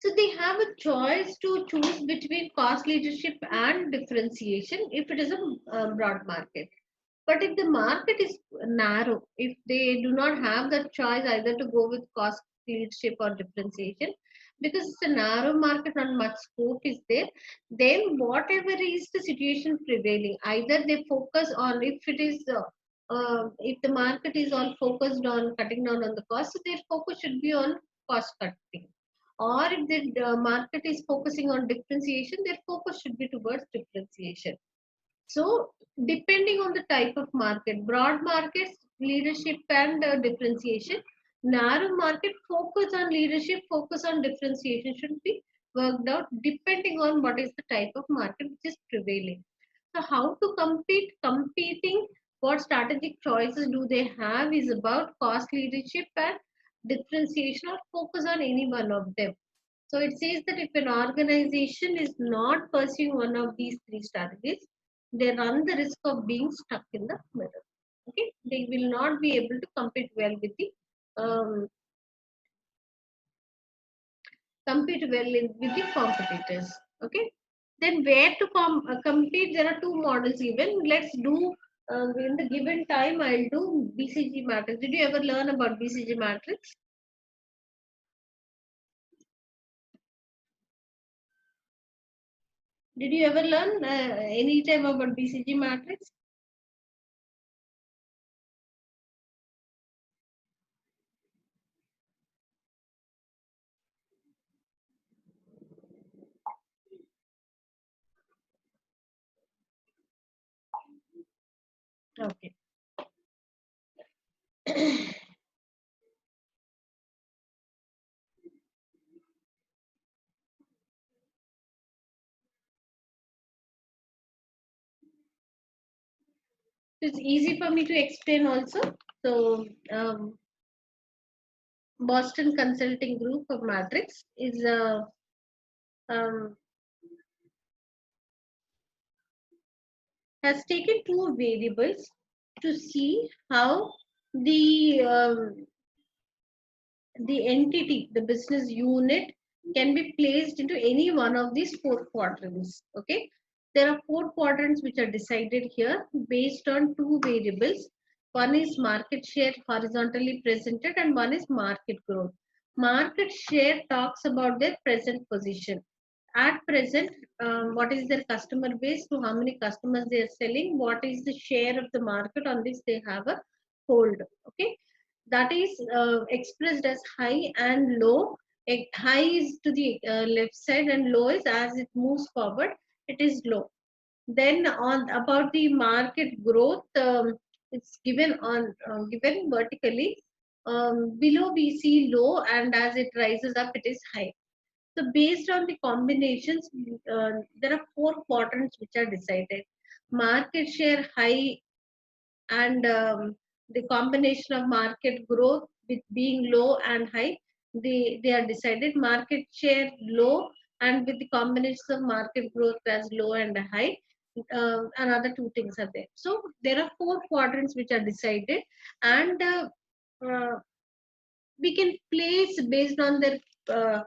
So they have a choice to choose between cost leadership and differentiation if it is a broad market. But if the market is narrow, if they do not have the choice either to go with cost leadership or differentiation, because it's a narrow market, not much scope is there, then whatever is the situation prevailing, either they focus on, if the market is all focused on cutting down on the cost, so their focus should be on cost cutting. Or if the market is focusing on differentiation, their focus should be towards differentiation. So, depending on the type of market, broad markets, leadership and differentiation, narrow market, focus on leadership, focus on differentiation should be worked out depending on what is the type of market which is prevailing. So, how to compete? Competing, what strategic choices do they have is about cost leadership and differentiation, or focus on any one of them. So it says that if an organization is not pursuing one of these three strategies, they run the risk of being stuck in the middle. Okay, they will not be able to compete well with the um, with the competitors. Okay, then where to compete? There are two models given. Let's do in the given time. I'll do BCG matrix. Did you ever learn about BCG matrix? Did you ever learn any time about BCG matrix? Okay. It's easy for me to explain also. So, Boston Consulting Group of Matrix is um, has taken two variables to see how the entity, the business unit, can be placed into any one of these four quadrants. Okay, there are four quadrants which are decided here based on two variables. One is market share horizontally presented, and one is market growth. Market share talks about their present position. At present, what is their customer base, to how many customers they are selling, what is the share of the market on which they have a hold. Okay, that is expressed as high and low. High is to the left side and low is as it moves forward, it is low. Then on about the market growth, it's given vertically. Below we see low, and as it rises up, it is high. So based on the combinations, there are four quadrants which are decided. Market share high, and the combination of market growth with being low and high, they are decided. Market share low, and with the combination of market growth as low and high, another two things are there. So there are four quadrants which are decided, and uh, we can place based on their uh,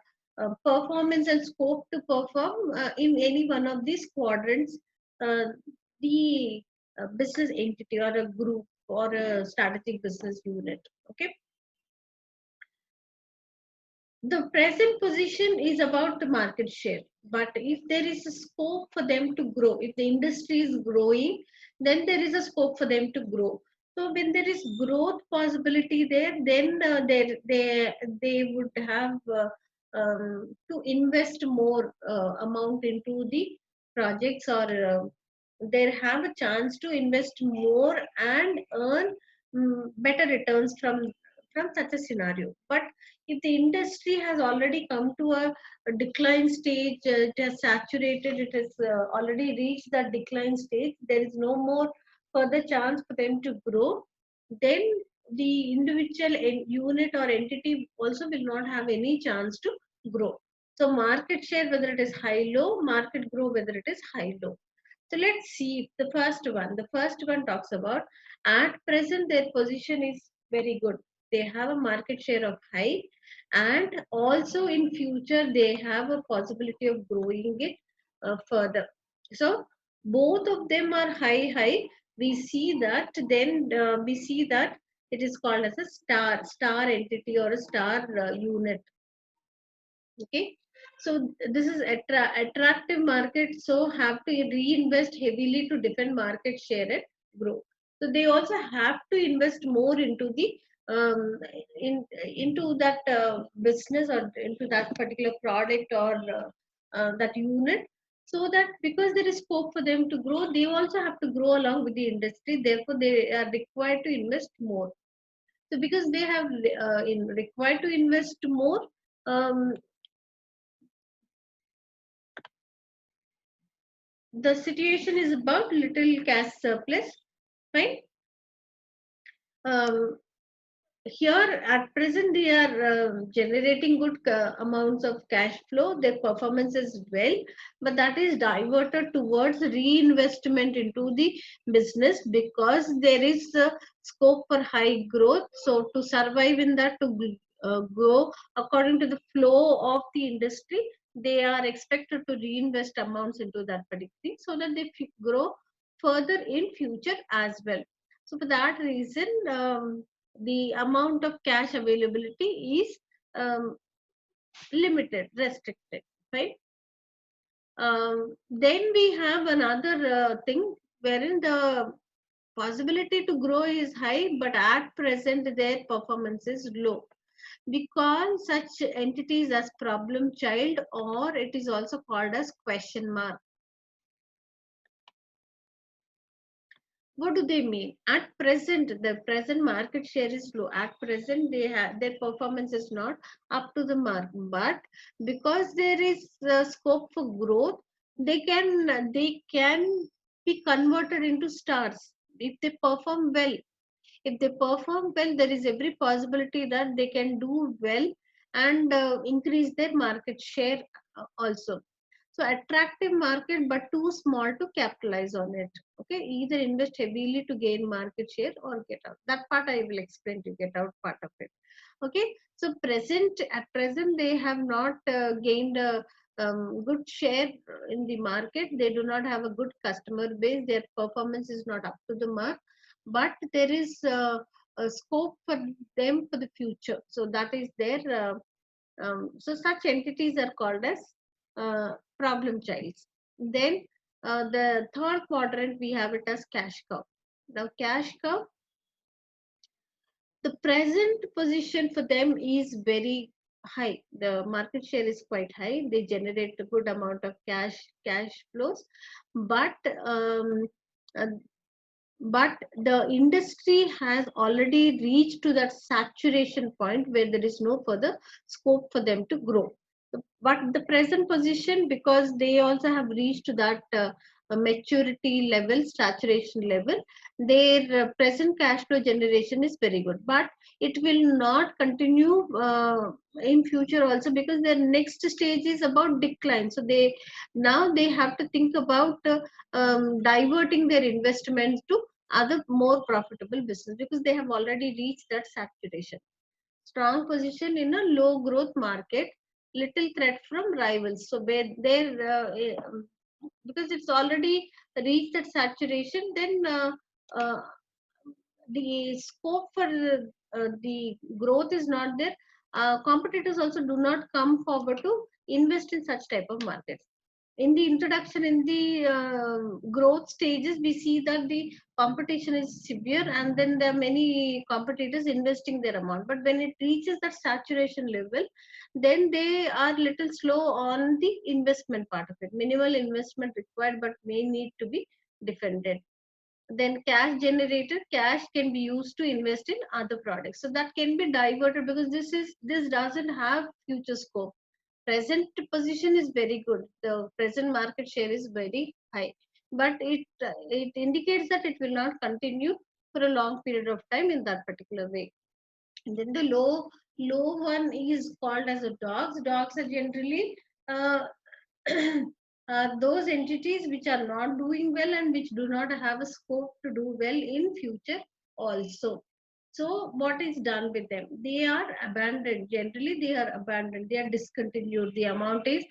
performance and scope to perform in any one of these quadrants, uh, the business entity or a group or a strategic business unit. Okay, The present position is about the market share, but if there is a scope for them to grow, if the industry is growing, then there is a scope for them to grow. So when there is growth possibility there, then they would have to invest more amount into the projects, or they have a chance to invest more and earn better returns from such a scenario. But if the industry has already come to a decline stage, it has saturated, it has already reached that decline stage, there is no more further chance for them to grow, then the individual unit or entity also will not have any chance to grow. So market share, whether it is high low, market grow, whether it is high low. So let's see the first one. The first one talks about at present their position is very good. They have a market share of high, and also in future they have a possibility of growing it further. So both of them are high. We see that, then we see that it is called as a star entity or a star unit. Okay, so this is attractive market, so have to reinvest heavily to defend market share and grow. So they also have to invest more into the um, into that business, or into that particular product, or that unit, so that because there is scope for them to grow, they also have to grow along with the industry, therefore they are required to invest more. So because they have required to invest more, um, the situation is about little cash surplus, right? um, Here at present they are generating good amounts of cash flow, their performance is well, but that is diverted towards reinvestment into the business, because there is scope for high growth. So to survive in that, to grow according to the flow of the industry, they are expected to reinvest amounts into that particular thing, so that they grow further in future as well. So for that reason, the amount of cash availability is limited, restricted, right? Then we have another thing wherein the possibility to grow is high, but at present their performance is low. We call such entities as problem child, or it is also called as question mark. What do they mean? At present, the present market share is low. At present, they have their performance is not up to the mark. But because there is scope for growth, they can be converted into stars if they perform well. If they perform well, there is every possibility that they can do well and increase their market share also. So attractive market, but too small to capitalize on it. Okay, either invest heavily to gain market share or get out. That part I will explain to get out part of it. Okay, so at present they have not gained a good share in the market. They do not have a good customer base. Their performance is not up to the mark, but there is a scope for them for the future. So that is their so such entities are called as problem childs. Then the third quadrant we have it as cash cow. Now cash cow, the present position for them is very high. The market share is quite high. They generate a good amount of cash flows, but uh, but the industry has already reached to that saturation point where there is no further scope for them to grow. But the present position, because they also have reached to that maturity level, saturation level, their present cash flow generation is very good, but it will not continue in future also, because their next stage is about decline. So they have to think about diverting their investments to other more profitable business, because they have already reached that saturation. Strong position in a low growth market, little threat from rivals. So where they're because it's already reached that saturation, then the scope for the growth is not there. competitors also do not come forward to invest in such type of markets. In the introduction, in the growth stages, we see that the competition is severe, and then there are many competitors investing their amount. But when it reaches that saturation level, then they are little slow on the investment part of it. Minimal investment required, but may need to be defended. Then cash generated, cash can be used to invest in other products, so that can be diverted, because this doesn't have future scope. Present position is very good, the present market share is very high, but it indicates that it will not continue for a long period of time in that particular way. And then the low one is called as a dogs. Dogs are generally uh, those entities which are not doing well and which do not have a scope to do well in future also. So what is done with them? They are abandoned. Generally, they are abandoned. They are discontinued. The amount is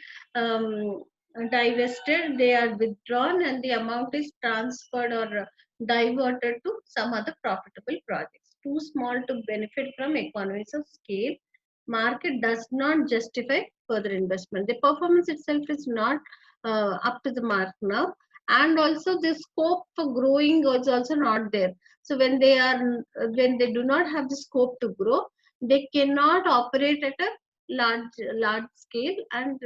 divested. They are withdrawn, and the amount is transferred or diverted to some other profitable projects. Too small to benefit from economies of scale. Market does not justify further investment. The performance itself is not up to the mark now, and also the scope for growing is also not there. So when they do not have the scope to grow, they cannot operate at a large scale and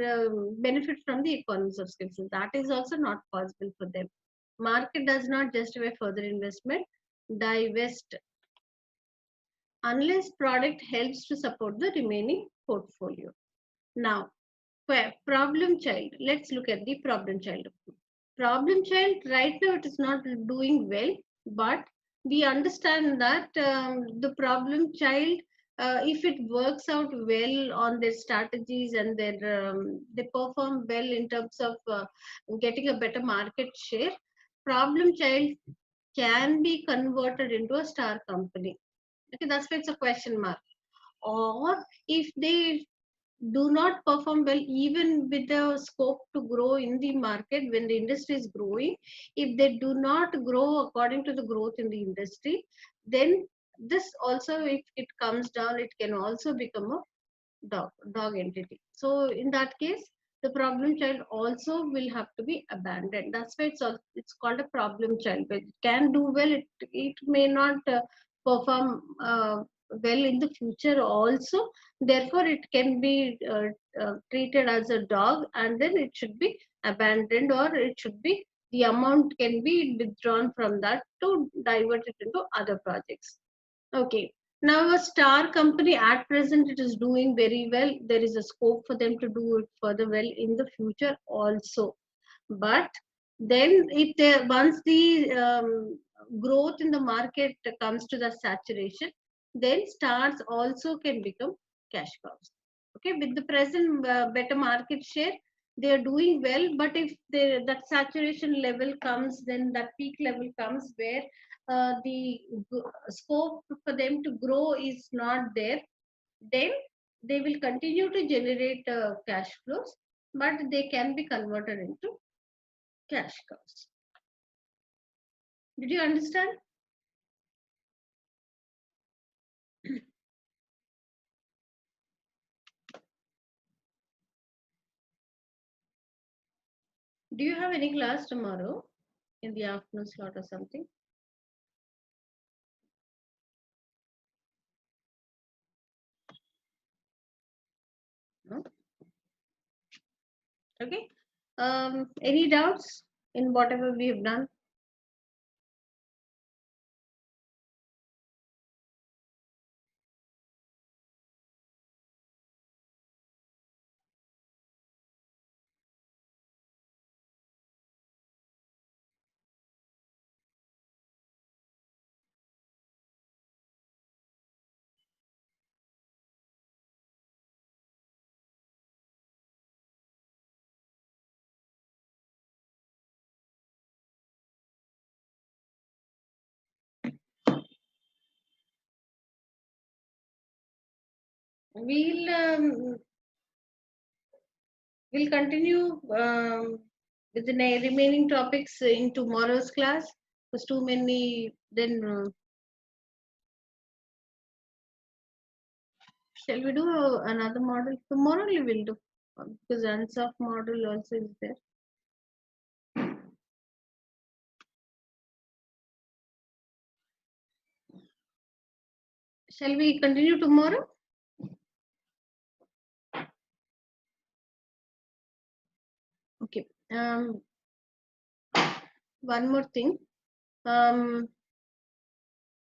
benefit from the economies of scale. So that is also not possible for them. Market does not justify further investment. Divest unless product helps to support the remaining portfolio. Now, problem child. Let's look at the problem child. Problem child, right now it is not doing well, but we understand that the problem child, if it works out well on their strategies and they perform well in terms of getting a better market share, problem child can be converted into a star company. Okay, that's why it's a question mark. Or if they do not perform well, even with the scope to grow in the market when the industry is growing, if they do not grow according to the growth in the industry, then this also, if it comes down, it can also become a dog entity. So in that case, the problem child also will have to be abandoned. That's why it's called a problem child. But it can do well, it may not perform well in the future also. Therefore it can be treated as a dog, and then it should be abandoned, or it should be, the amount can be withdrawn from that to divert it into other projects. Okay. Now a star company at present it is doing very well. There is a scope for them to do it further well in the future also. But then if they, once the growth in the market comes to the saturation, then stars also can become cash cows. Okay, with the present better market share, they are doing well. But if that saturation level comes, then that peak level comes where the scope for them to grow is not there, then they will continue to generate cash flows, but they can be converted into cash cows. Did you understand? Do you have any class tomorrow in the afternoon slot or something? No? Okay. Any doubts in whatever we have done? We'll we'll continue with the remaining topics in tomorrow's class. Because too many, then Shall we do another model? Tomorrow we will do because unsolved model also is there. Shall we continue tomorrow? Okay. One more thing.